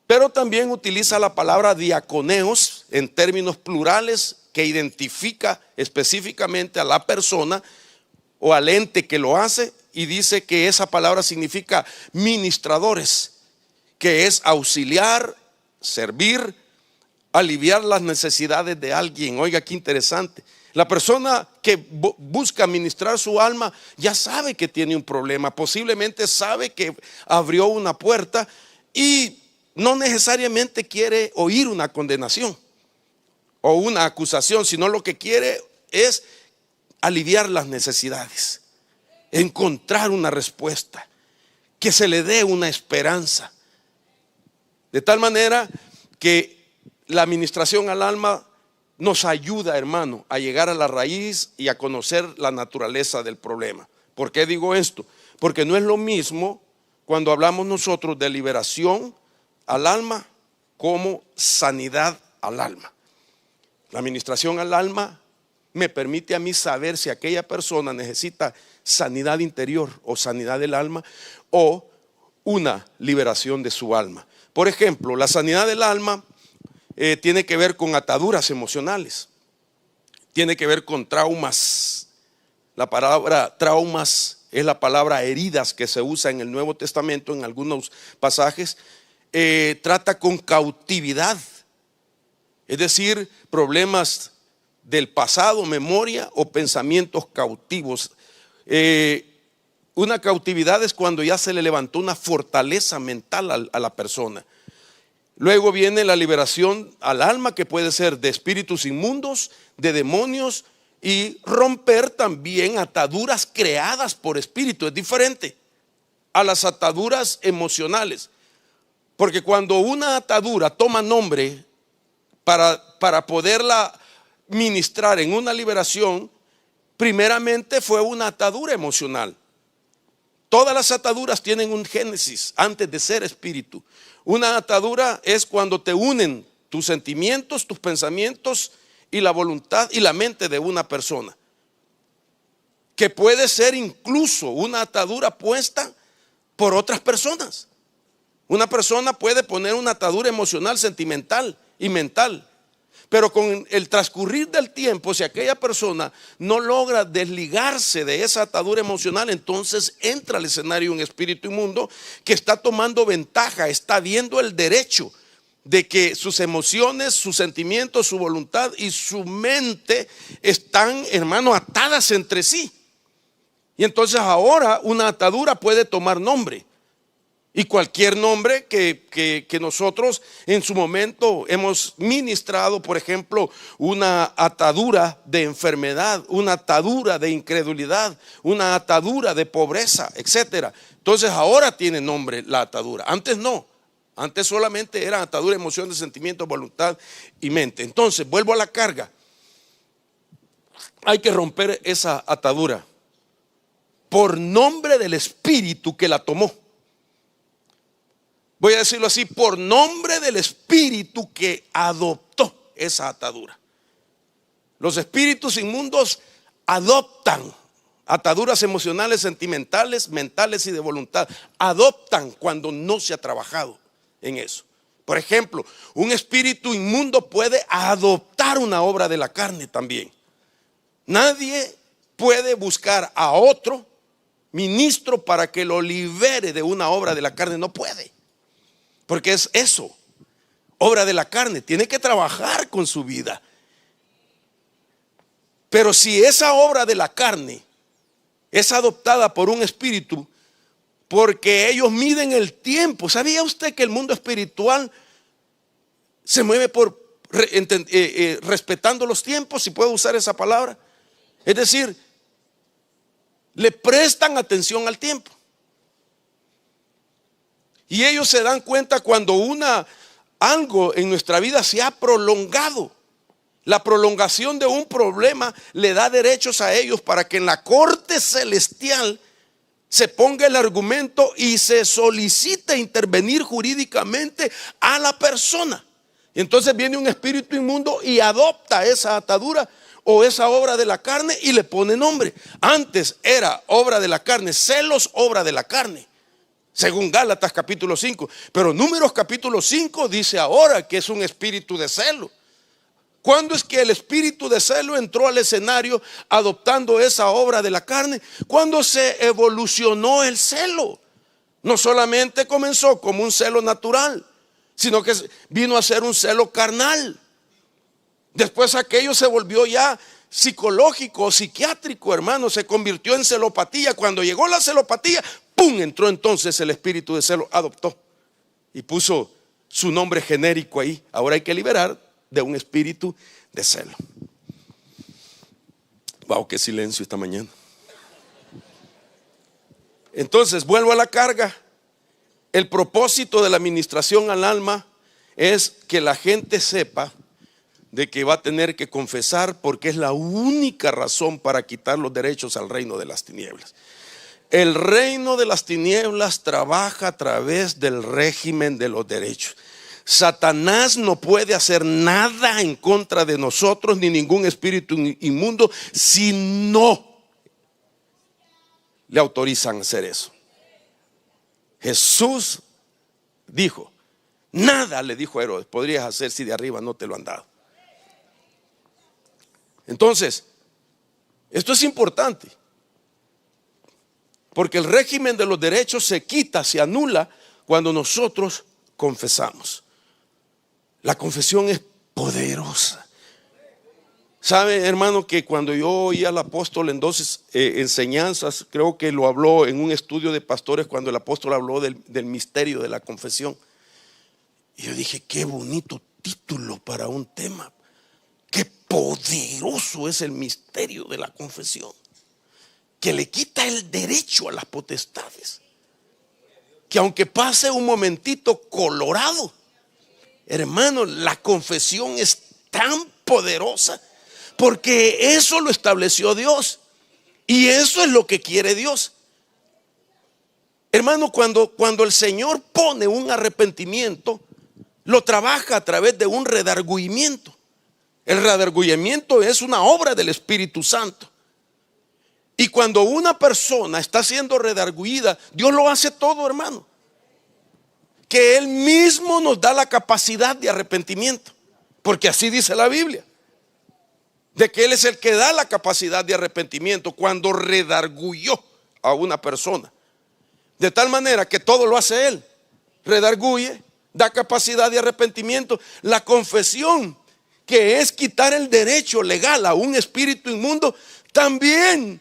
pero también utiliza la palabra diaconeos en términos plurales, que identifica específicamente a la persona o al ente que lo hace, y dice que esa palabra significa ministradores, que es auxiliar, servir, aliviar las necesidades de alguien. Oiga, qué interesante. La persona que busca ministrar su alma ya sabe que tiene un problema, posiblemente sabe que abrió una puerta y no necesariamente quiere oír una condenación. o una acusación, sino lo que quiere es aliviar las necesidades, encontrar una respuesta, que se le dé una esperanza. De tal manera que la administración al alma nos ayuda, hermano, a llegar a la raíz y a conocer la naturaleza del problema. ¿Por qué digo esto? Porque no es lo mismo cuando hablamos nosotros de liberación al alma como sanidad al alma. La administración al alma me permite a mí saber si aquella persona necesita sanidad interior o sanidad del alma o una liberación de su alma. Por ejemplo, la sanidad del alma tiene que ver con ataduras emocionales, tiene que ver con traumas. La palabra traumas es la palabra heridas que se usa en el Nuevo Testamento en algunos pasajes. Trata con cautividad, es decir, problemas del pasado, memoria o pensamientos cautivos. Una cautividad es cuando ya se le levantó una fortaleza mental a la persona. Luego viene la liberación al alma, que puede ser de espíritus inmundos, de demonios, y romper también ataduras creadas por espíritu. Es diferente a las ataduras emocionales, porque cuando una atadura toma nombre para poderla ministrar en una liberación, primeramente fue una atadura emocional. Todas las ataduras tienen un génesis antes de ser espíritu. Una atadura es cuando te unen tus sentimientos, tus pensamientos y la voluntad y la mente de una persona, que puede ser incluso una atadura puesta por otras personas. Una persona puede poner una atadura emocional, sentimental y mental, pero con el transcurrir del tiempo, si aquella persona no logra desligarse de esa atadura emocional, entonces entra al escenario un espíritu inmundo que está tomando ventaja, está viendo el derecho de que sus emociones, sus sentimientos, su voluntad y su mente están, hermano, atadas entre sí. Y entonces ahora una atadura puede tomar nombre. Y cualquier nombre que nosotros en su momento hemos ministrado, por ejemplo, una atadura de enfermedad, una atadura de incredulidad, una atadura de pobreza, etcétera. Entonces ahora tiene nombre la atadura. Antes no. Antes solamente era atadura, emociones, sentimientos, voluntad y mente. Entonces, vuelvo a la carga. Hay que romper esa atadura por nombre del espíritu que la tomó. Voy a decirlo así, por nombre del espíritu que adoptó esa atadura. Los espíritus inmundos adoptan ataduras emocionales, sentimentales, mentales y de voluntad. Adoptan cuando no se ha trabajado en eso. Por ejemplo, un espíritu inmundo puede adoptar una obra de la carne también. Nadie puede buscar a otro ministro para que lo libere de una obra de la carne. No puede. Porque es eso, obra de la carne. Tiene que trabajar con su vida. Pero si esa obra de la carne es adoptada por un espíritu, porque ellos miden el tiempo. ¿Sabía usted que el mundo espiritual se mueve respetando los tiempos, si puedo usar esa palabra? Es decir, le prestan atención al tiempo. Y ellos se dan cuenta cuando algo en nuestra vida se ha prolongado. La prolongación de un problema le da derechos a ellos para que en la corte celestial se ponga el argumento y se solicite intervenir jurídicamente a la persona. Y entonces viene un espíritu inmundo y adopta esa atadura o esa obra de la carne y le pone nombre. Antes era obra de la carne, celos, obra de la carne, según Gálatas capítulo 5. Pero Números capítulo 5 dice ahora que es un espíritu de celo. ¿Cuándo es que el espíritu de celo entró al escenario adoptando esa obra de la carne? Cuando se evolucionó el celo. No solamente comenzó como un celo natural, sino que vino a ser un celo carnal. Después aquello se volvió ya psicológico, psiquiátrico, hermano. Se convirtió en celopatía. Cuando llegó la celopatía, ¡pum!, entró entonces el espíritu de celo, adoptó y puso su nombre genérico ahí. Ahora hay que liberar de un espíritu de celo. Wow, qué silencio esta mañana. Entonces, vuelvo a la carga. El propósito de la administración al alma es que la gente sepa de que va a tener que confesar, porque es la única razón para quitar los derechos al reino de las tinieblas. El reino de las tinieblas trabaja a través del régimen de los derechos. Satanás no puede hacer nada en contra de nosotros, ni ningún espíritu inmundo, si no le autorizan a hacer eso. Jesús dijo, nada, le dijo a Herodes, podrías hacer si de arriba no te lo han dado. Entonces, esto es importante, porque el régimen de los derechos se quita, se anula cuando nosotros confesamos. La confesión es poderosa. Sabe, hermano, que cuando yo oí al apóstol en dos enseñanzas, creo que lo habló en un estudio de pastores, cuando el apóstol habló del misterio de la confesión, y yo dije, qué bonito título para un tema. Qué poderoso es el misterio de la confesión, que le quita el derecho a las potestades, que aunque pase un momentito colorado, hermano, la confesión es tan poderosa, porque eso lo estableció Dios, y eso es lo que quiere Dios. Hermano, cuando el Señor pone un arrepentimiento, lo trabaja a través de un redargüimiento. El redargüimiento es una obra del Espíritu Santo. Y cuando una persona está siendo redargüida, Dios lo hace todo, hermano. Que Él mismo nos da la capacidad de arrepentimiento, porque así dice la Biblia, de que Él es el que da la capacidad de arrepentimiento cuando redarguyó a una persona. De tal manera que todo lo hace Él. Redarguye, da capacidad de arrepentimiento. La confesión, que es quitar el derecho legal a un espíritu inmundo, también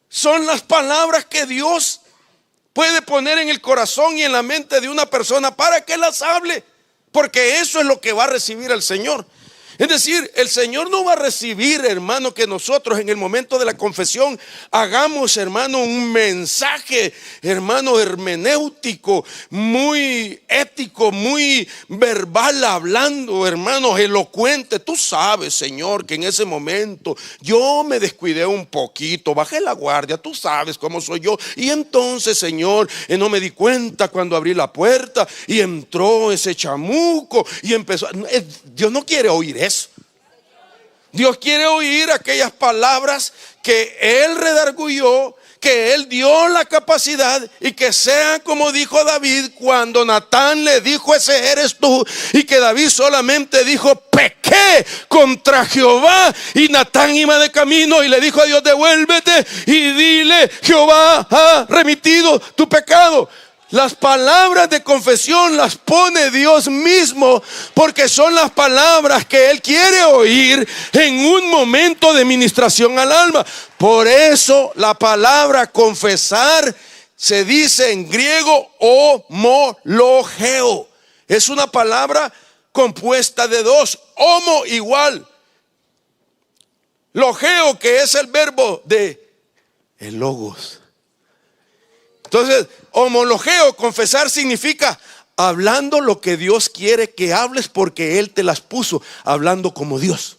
son las palabras que Dios puede poner en el corazón y en la mente de una persona para que las hable, porque eso es lo que va a recibir el Señor. Es decir, el Señor no va a recibir, hermano, que nosotros en el momento de la confesión hagamos, hermano, un mensaje, hermano, hermenéutico, muy ético, muy verbal, hablando, hermano, elocuente. Tú sabes, Señor, que en ese momento yo me descuidé un poquito, bajé la guardia, tú sabes cómo soy yo. Y entonces, Señor, no me di cuenta cuando abrí la puerta y entró ese chamuco y empezó. Dios no quiere oír eso. Dios quiere oír aquellas palabras que Él redarguyó, que Él dio la capacidad, y que sean como dijo David cuando Natán le dijo, ese eres tú, y que David solamente dijo, pequé contra Jehová, y Natán iba de camino y le dijo a Dios, devuélvete y dile, Jehová ha remitido tu pecado. Las palabras de confesión las pone Dios mismo, porque son las palabras que Él quiere oír en un momento de ministración al alma. Por eso la palabra confesar se dice en griego homologeo. Es una palabra compuesta de dos. Homo igual, logeo, que es el verbo de el logos. Entonces, homologeo, confesar, significa hablando lo que Dios quiere que hables, porque Él te las puso, hablando como Dios.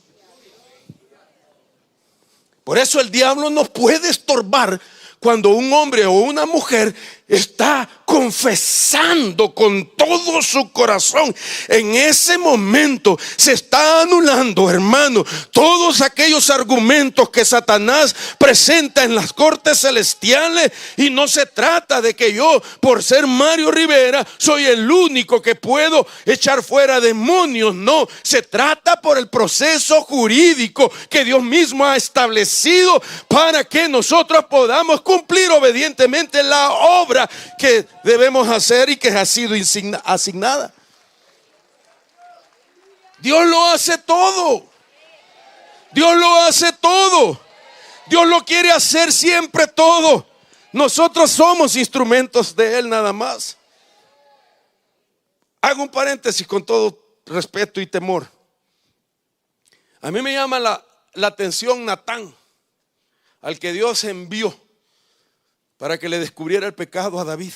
Por eso el diablo no puede estorbar cuando un hombre o una mujer está confesando con todo su corazón. En ese momento se está anulando, hermano, todos aquellos argumentos que Satanás presenta en las cortes celestiales. Y no se trata de que yo, por ser Mario Rivera, soy el único que puedo echar fuera demonios. No, se trata por el proceso jurídico que Dios mismo ha establecido para que nosotros podamos cumplir obedientemente la obra que debemos hacer y que ha sido asignada. Dios lo hace todo. Dios lo hace todo. Dios lo quiere hacer siempre todo. Nosotros somos instrumentos de Él nada más. Hago un paréntesis con todo respeto y temor. A mí me llama la atención Natán, al que Dios envió para que le descubriera el pecado a David.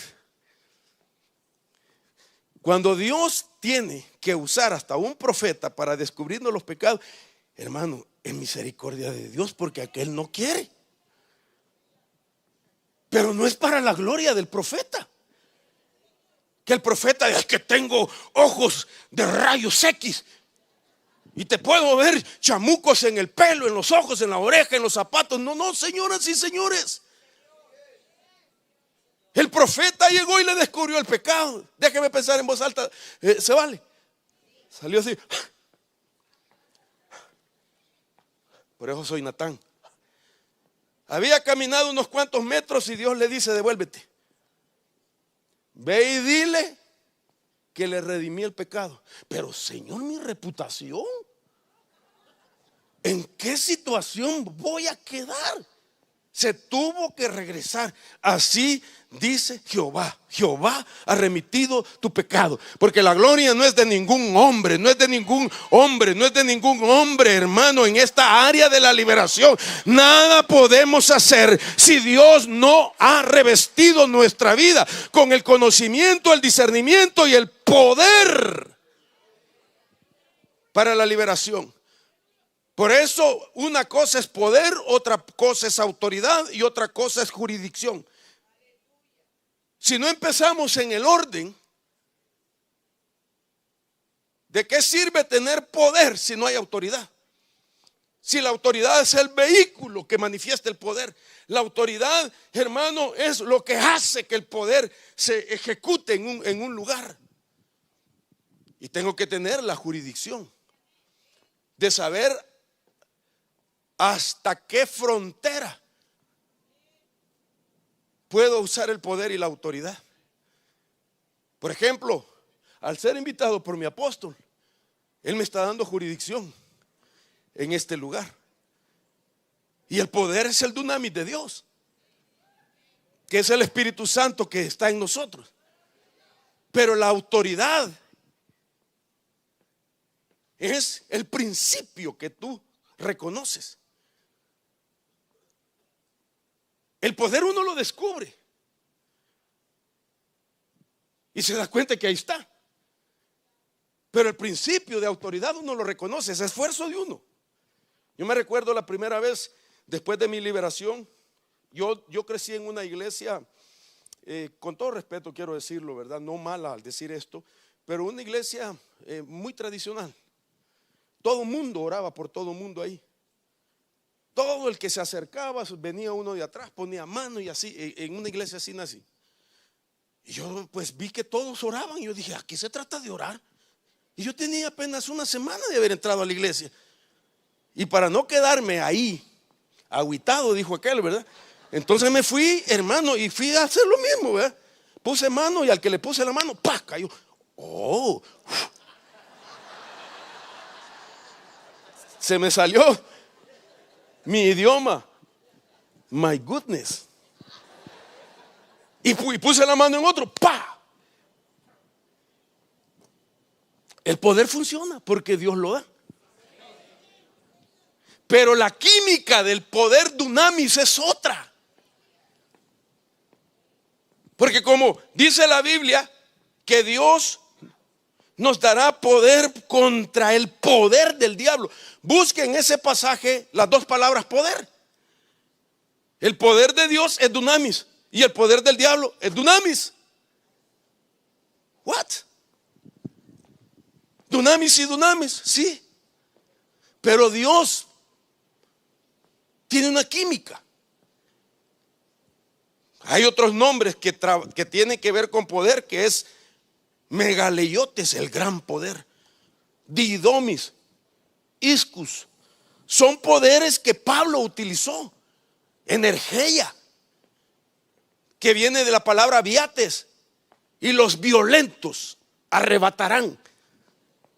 Cuando Dios tiene que usar hasta un profeta para descubrirnos los pecados, hermano, es misericordia de Dios, porque aquel no quiere. Pero no es para la gloria del profeta. Que el profeta es que tengo ojos de rayos X y te puedo ver chamucos en el pelo, en los ojos, en la oreja, en los zapatos. No, no, señoras y señores. El profeta llegó y le descubrió el pecado. Déjeme pensar en voz alta. ¿Se vale? Salió así. Por eso soy Natán. Había caminado unos cuantos metros y Dios le dice: devuélvete. Ve y dile que le redimí el pecado. Pero Señor, mi reputación, ¿en qué situación voy a quedar? Se tuvo que regresar. Así dice Jehová: Jehová ha remitido tu pecado. Porque la gloria no es de ningún hombre, no es de ningún hombre, no es de ningún hombre, hermano. En esta área de la liberación nada podemos hacer si Dios no ha revestido nuestra vida con el conocimiento, el discernimiento y el poder para la liberación. Por eso una cosa es poder, otra cosa es autoridad y otra cosa es jurisdicción. Si no empezamos en el orden, ¿de qué sirve tener poder si no hay autoridad? Si la autoridad es el vehículo que manifiesta el poder. La autoridad, hermano, es lo que hace que el poder se ejecute en un lugar. Y tengo que tener la jurisdicción de saber hasta qué frontera puedo usar el poder y la autoridad. Por ejemplo, al ser invitado por mi apóstol, él me está dando jurisdicción en este lugar. Y el poder es el dunamis de Dios, que es el Espíritu Santo que está en nosotros. Pero la autoridad es el principio que tú reconoces. El poder uno lo descubre y se da cuenta que ahí está. Pero el principio de autoridad uno lo reconoce, es esfuerzo de uno. Yo me recuerdo la primera vez después de mi liberación. Yo crecí en una iglesia, con todo respeto quiero decirlo, ¿verdad? No mala al decir esto, pero una iglesia muy tradicional. Todo el mundo oraba por todo el mundo ahí. Todo el que se acercaba, venía uno de atrás, ponía mano y así. En una iglesia así nací. Y yo pues vi que todos oraban y yo dije: ¿aquí se trata de orar? Y yo tenía apenas una semana de haber entrado a la iglesia. Y para no quedarme ahí agüitado, dijo aquel, ¿verdad? Entonces me fui, hermano, y fui a hacer lo mismo, ¿verdad? Puse mano y al que le puse la mano, ¡pah!, cayó. ¡Oh! Se me salió mi idioma. My goodness. Y puse la mano en otro. ¡Pah! El poder funciona porque Dios lo da. Pero la química del poder dunamis es otra. Porque como dice la Biblia, que Dios nos dará poder contra el poder del diablo. Busquen en ese pasaje las dos palabras poder. El poder de Dios es dunamis y el poder del diablo es dunamis. What? Dunamis y dunamis, sí. Pero Dios tiene una química. Hay otros nombres que tienen que ver con poder, que es megaleiotes, el gran poder. Didomis, iscus, son poderes que Pablo utilizó. Energía, que viene de la palabra viates, y los violentos arrebatarán.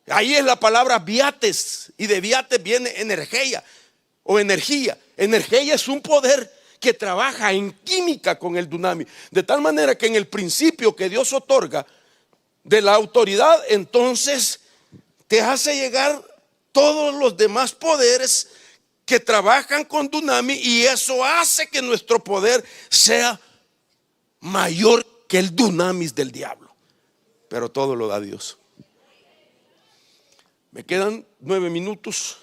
Ahí es la palabra viates, y de viates viene energía o energía. Energía es un poder que trabaja en química con el dunamis, de tal manera que en el principio que Dios otorga de la autoridad, entonces te hace llegar todos los demás poderes que trabajan con Dunamis, y eso hace que nuestro poder sea mayor que el Dunamis del diablo. Pero todo lo da Dios. Me quedan 9 minutos.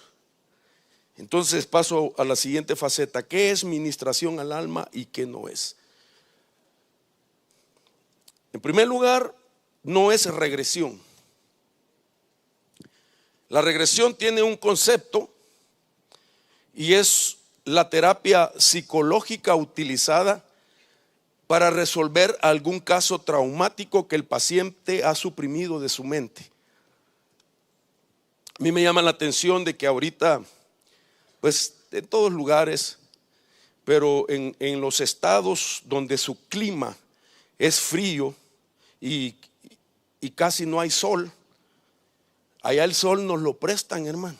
Entonces paso a la siguiente faceta. ¿Qué es ministración al alma y qué no es? En primer lugar, no es regresión. La regresión tiene un concepto y es la terapia psicológica utilizada para resolver algún caso traumático que el paciente ha suprimido de su mente. A mí me llama la atención de que ahorita, pues en todos lugares, pero en los estados donde su clima es frío y casi no hay sol, allá el sol nos lo prestan, hermano.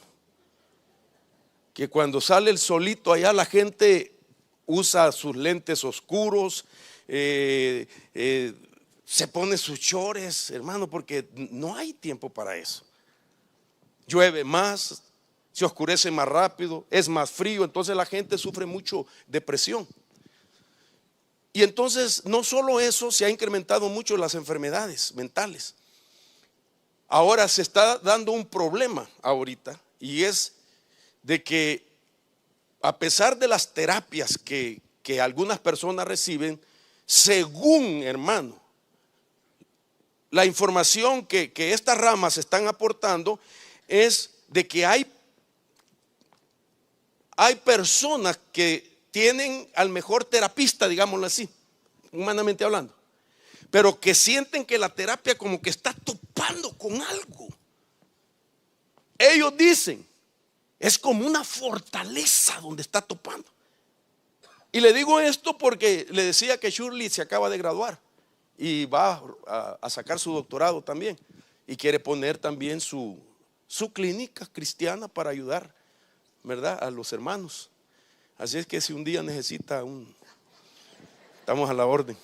Que cuando sale el solito allá la gente usa sus lentes oscuros, se pone sus chores, hermano, porque no hay tiempo para eso. Llueve más, se oscurece más rápido, es más frío, entonces la gente sufre mucho depresión. Y entonces no solo eso, se ha incrementado mucho las enfermedades mentales. Ahora se está dando un problema ahorita, y es de que a pesar de las terapias que algunas personas reciben, según, hermano, la información que estas ramas están aportando, es de que hay personas que tienen al mejor terapista, digámoslo así, humanamente hablando, pero que sienten que la terapia como que está topando con algo. Ellos dicen, es como una fortaleza donde está topando. Y le digo esto porque le decía que Shirley se acaba de graduar y va a sacar su doctorado también, y quiere poner también su clínica cristiana para ayudar, ¿verdad?, a los hermanos. Así es que si un día necesita estamos a la orden.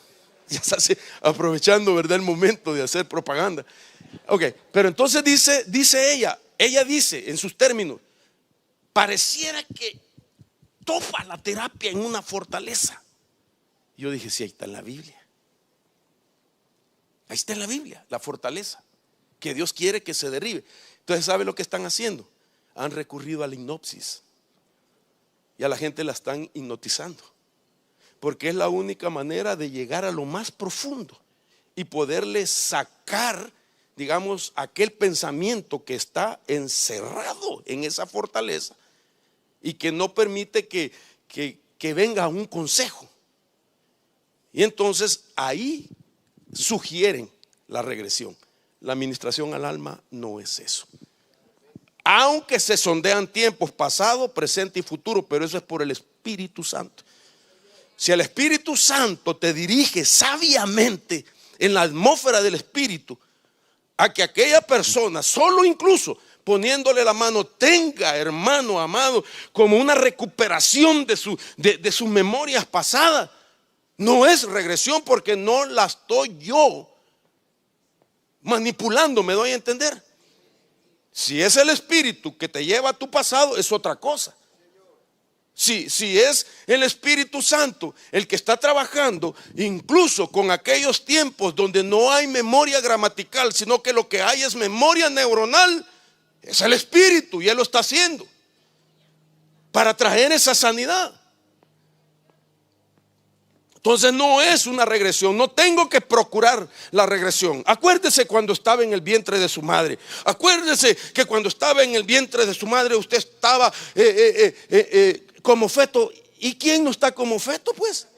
Ya está aprovechando, ¿verdad?, el momento de hacer propaganda. Ok, pero entonces dice ella dice en sus términos, pareciera que topa la terapia en una fortaleza. Yo dije, sí, ahí está en la Biblia. Ahí está en la Biblia, la fortaleza que Dios quiere que se derribe. Entonces, ¿sabe lo que están haciendo? Han recurrido a la hipnosis. Y a la gente la están hipnotizando, porque es la única manera de llegar a lo más profundo y poderle sacar, digamos, aquel pensamiento que está encerrado en esa fortaleza y que no permite que venga un consejo. Y entonces ahí sugieren la regresión. La administración al alma no es eso. Aunque se sondean tiempos pasado, presente y futuro, pero eso es por el Espíritu Santo. Si el Espíritu Santo te dirige sabiamente en la atmósfera del Espíritu a que aquella persona, solo incluso poniéndole la mano, tenga, hermano amado, como una recuperación de sus memorias pasadas, no es regresión, porque no la estoy yo manipulando, ¿me doy a entender? Si es el Espíritu que te lleva a tu pasado, es otra cosa. Si es el Espíritu Santo el que está trabajando incluso con aquellos tiempos donde no hay memoria gramatical, sino que lo que hay es memoria neuronal, es el Espíritu, y Él lo está haciendo para traer esa sanidad. Entonces no es una regresión, no tengo que procurar la regresión. Acuérdese cuando estaba en el vientre de su madre. Acuérdese que cuando estaba en el vientre de su madre usted estaba como feto. ¿Y quién no está como feto, pues?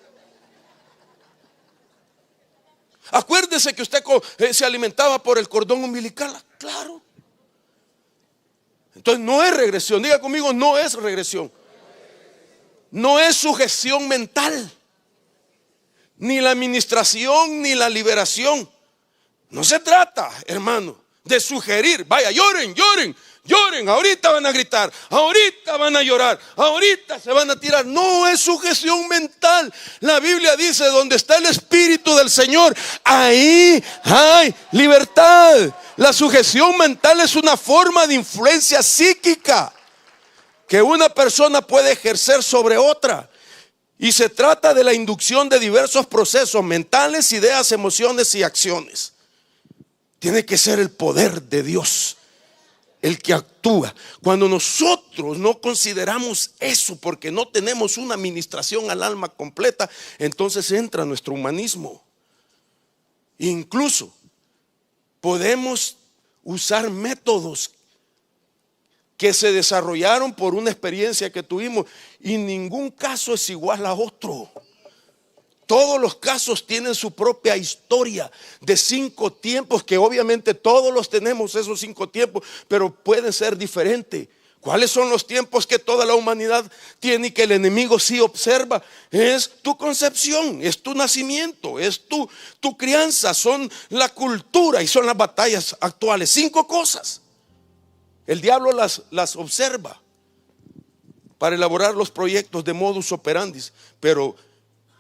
Acuérdese que usted se alimentaba por el cordón umbilical. Claro. Entonces no es regresión. Diga conmigo, no es regresión. No es sujeción mental, ni la administración, ni la liberación. No se trata, hermano, de sugerir, vaya, lloren, lloren, lloren, ahorita van a gritar, ahorita van a llorar, ahorita se van a tirar. No es sujeción mental. La Biblia dice, donde está el Espíritu del Señor, ahí hay libertad. La sujeción mental es una forma de influencia psíquica que una persona puede ejercer sobre otra. Y se trata de la inducción de diversos procesos mentales, ideas, emociones y acciones. Tiene que ser el poder de Dios el que actúa. Cuando nosotros no consideramos eso, porque no tenemos una administración al alma completa, entonces entra nuestro humanismo. Incluso podemos usar métodos que se desarrollaron por una experiencia que tuvimos, y ningún caso es igual a otro. Todos los casos tienen su propia historia de 5 tiempos, que obviamente todos los tenemos esos 5 tiempos, pero pueden ser diferentes. ¿Cuáles son los tiempos que toda la humanidad tiene y que el enemigo sí observa? Es tu concepción, es tu nacimiento, es tu crianza, son la cultura y son las batallas actuales. 5 cosas. El diablo las observa para elaborar los proyectos de modus operandi. Pero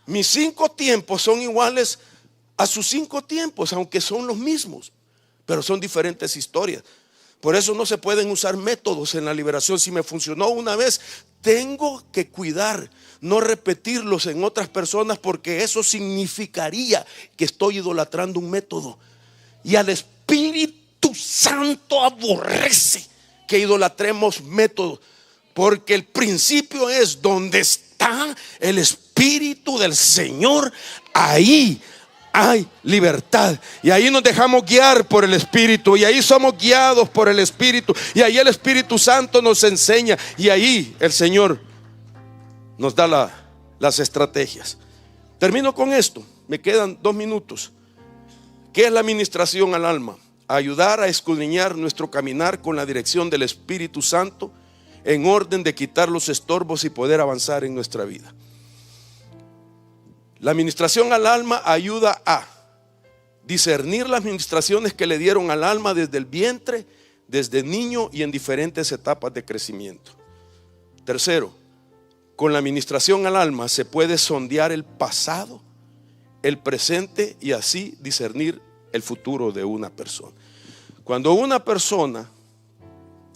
mis 5 tiempos son iguales a sus 5 tiempos, aunque son los mismos, pero son diferentes historias. Por eso no se pueden usar métodos en la liberación. Si me funcionó una vez, tengo que cuidar, no repetirlos en otras personas, porque eso significaría que estoy idolatrando un método. Y al Espíritu Santo aborrece que idolatremos métodos, porque el principio es: donde está el Espíritu del Señor, ahí hay libertad. Y ahí nos dejamos guiar por el Espíritu, y ahí somos guiados por el Espíritu, y ahí el Espíritu Santo nos enseña, y ahí el Señor nos da las estrategias. Termino con esto, me quedan 2 minutos. ¿Qué es la ministración al alma? Ayudar a escudriñar nuestro caminar con la dirección del Espíritu Santo, en orden de quitar los estorbos y poder avanzar en nuestra vida. La ministración al alma ayuda a discernir las ministraciones que le dieron al alma desde el vientre, desde niño y en diferentes etapas de crecimiento. Tercero, con la ministración al alma se puede sondear el pasado, el presente, y así discernir el futuro de una persona. Cuando una persona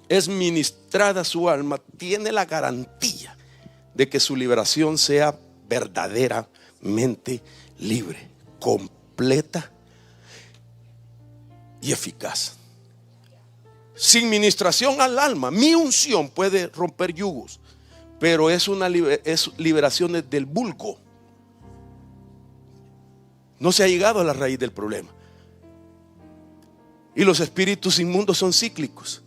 es ministrada a su alma, tiene la garantía de que su liberación sea verdaderamente libre, completa y eficaz. Sin ministración al alma, mi unción puede romper yugos, pero es liberación del vulgo. No se ha llegado a la raíz del problema. Y los espíritus inmundos son cíclicos.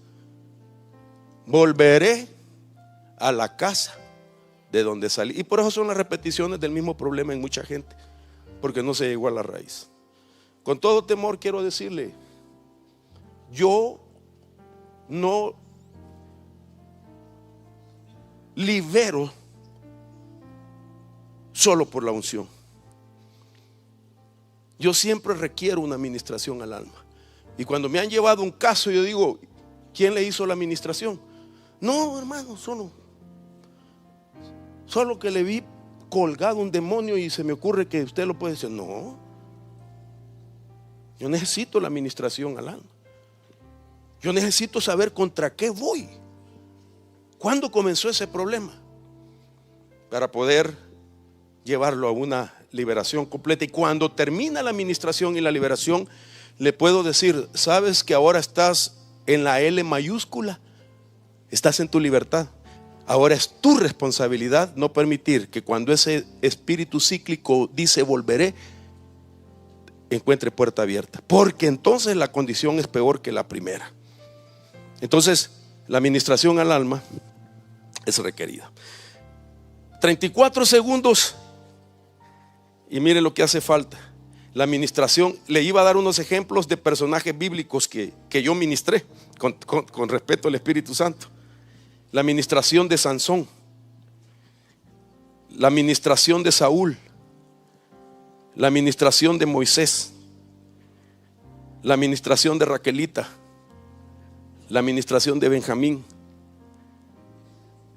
Volveré a la casa de donde salí. Y por eso son las repeticiones del mismo problema en mucha gente, porque no se llegó a la raíz. Con todo temor quiero decirle, yo no libero solo por la unción. Yo siempre requiero una administración al alma. Y cuando me han llevado un caso, yo digo, ¿quién le hizo la administración? No, hermano, solo que le vi colgado un demonio y se me ocurre que usted lo puede decir. No, yo necesito la administración al alma. Yo necesito saber contra qué voy. ¿Cuándo comenzó ese problema? Para poder llevarlo a una liberación completa. Y cuando termina la administración y la liberación, le puedo decir, ¿sabes que ahora estás en la L mayúscula? Estás en tu libertad. Ahora es tu responsabilidad no permitir que cuando ese espíritu cíclico dice volveré, encuentre puerta abierta, porque entonces la condición es peor que la primera. Entonces la administración al alma es requerida. 34 segundos y mire lo que hace falta. La administración, le iba a dar unos ejemplos de personajes bíblicos que yo ministré con respeto al Espíritu Santo. La administración de Sansón, la administración de Saúl, la administración de Moisés, la administración de Raquelita, la administración de Benjamín,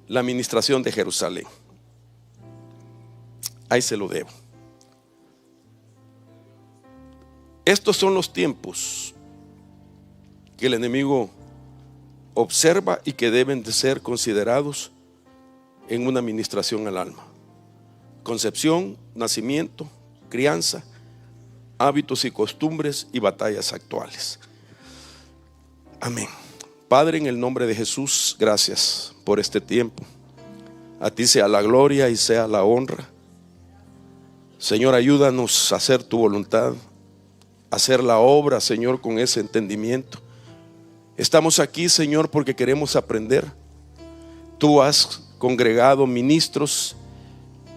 la administración de Jerusalén. Ahí se lo debo. Estos son los tiempos que el enemigo observa y que deben de ser considerados en una ministración al alma: concepción, nacimiento, crianza, hábitos y costumbres y batallas actuales. Amén. Padre, en el nombre de Jesús, gracias por este tiempo. A ti sea la gloria y sea la honra. Señor, ayúdanos a hacer tu voluntad, a hacer la obra, Señor, con ese entendimiento. Estamos aquí, Señor, porque queremos aprender. Tú has congregado ministros,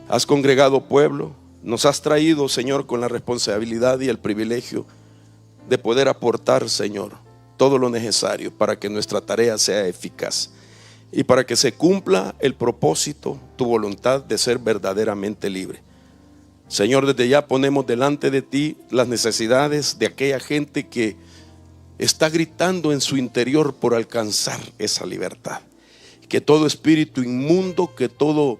has congregado pueblo, nos has traído, Señor, con la responsabilidad y el privilegio de poder aportar, Señor, todo lo necesario para que nuestra tarea sea eficaz y para que se cumpla el propósito, tu voluntad de ser verdaderamente libre. Señor, desde ya ponemos delante de ti las necesidades de aquella gente que está gritando en su interior por alcanzar esa libertad. Que todo espíritu inmundo, que todo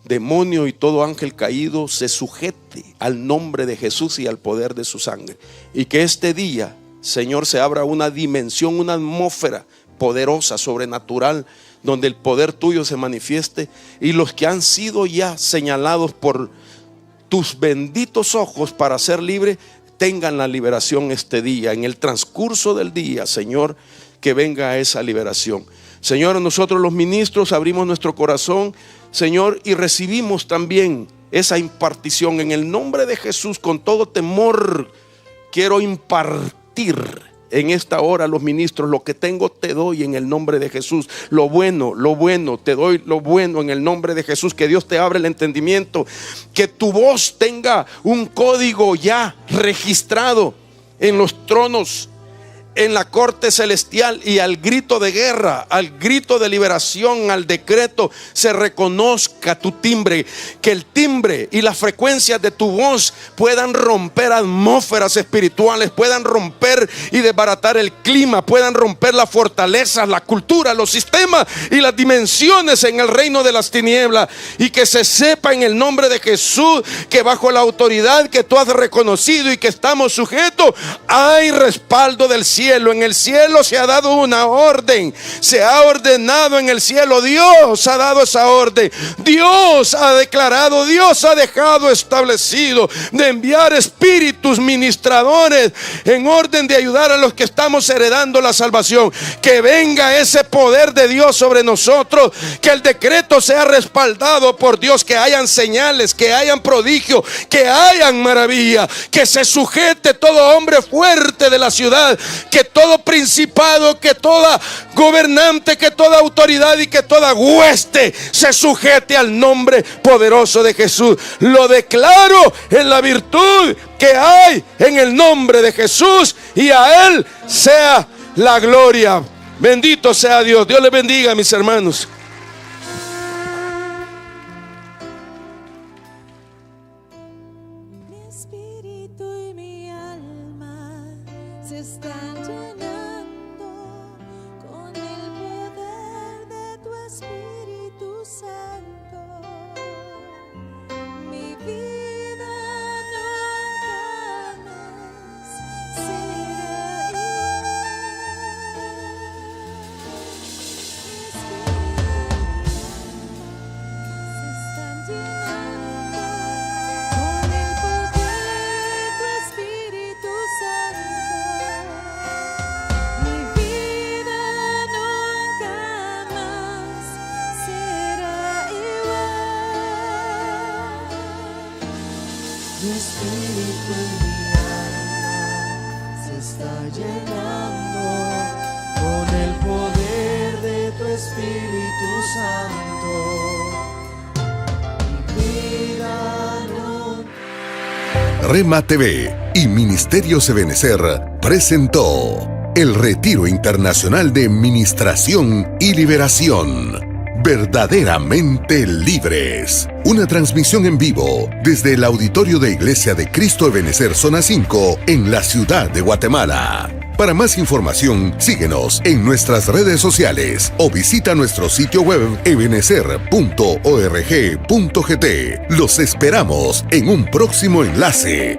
demonio y todo ángel caído se sujete al nombre de Jesús y al poder de su sangre. Y que este día, Señor, se abra una dimensión, una atmósfera poderosa, sobrenatural, donde el poder tuyo se manifieste, y los que han sido ya señalados por tus benditos ojos para ser libres, tengan la liberación este día. En el transcurso del día, Señor, que venga esa liberación. Señor, nosotros los ministros abrimos nuestro corazón, Señor, y recibimos también esa impartición en el nombre de Jesús. Con todo temor quiero impartir en esta hora a los ministros: lo que tengo te doy en el nombre de Jesús. Lo bueno, te doy lo bueno en el nombre de Jesús. Que Dios te abra el entendimiento, que tu voz tenga un código ya registrado en los tronos, en la corte celestial, y al grito de guerra, al grito de liberación, al decreto, se reconozca tu timbre. Que el timbre y las frecuencias de tu voz puedan romper atmósferas espirituales, puedan romper y desbaratar el clima, puedan romper las fortalezas, la cultura, los sistemas y las dimensiones en el reino de las tinieblas. Y que se sepa en el nombre de Jesús que bajo la autoridad que tú has reconocido y que estamos sujetos, hay respaldo del cielo. En el cielo se ha dado una orden, se ha ordenado en el cielo. Dios ha dado esa orden, Dios ha declarado, Dios ha dejado establecido de enviar espíritus ministradores en orden de ayudar a los que estamos heredando la salvación. Que venga ese poder de Dios sobre nosotros, que el decreto sea respaldado por Dios, que hayan señales, que hayan prodigios, que hayan maravilla, que se sujete todo hombre fuerte de la ciudad, que todo principado, que toda gobernante, que toda autoridad y que toda hueste se sujete al nombre poderoso de Jesús. Lo declaro en la virtud que hay en el nombre de Jesús, y a Él sea la gloria. Bendito sea Dios. Dios les bendiga, mis hermanos. Tu espíritu en mi alma se está llenando con el poder de tu Espíritu Santo. Mi vida no... Rema TV y Ministerios Ebenecer presentó el Retiro Internacional de Ministración y Liberación. Verdaderamente libres. Una transmisión en vivo desde el auditorio de Iglesia de Cristo Ebenecer Zona 5 en la ciudad de Guatemala. Para más información, síguenos en nuestras redes sociales o visita nuestro sitio web ebenecer.org.gt. Los esperamos en un próximo enlace.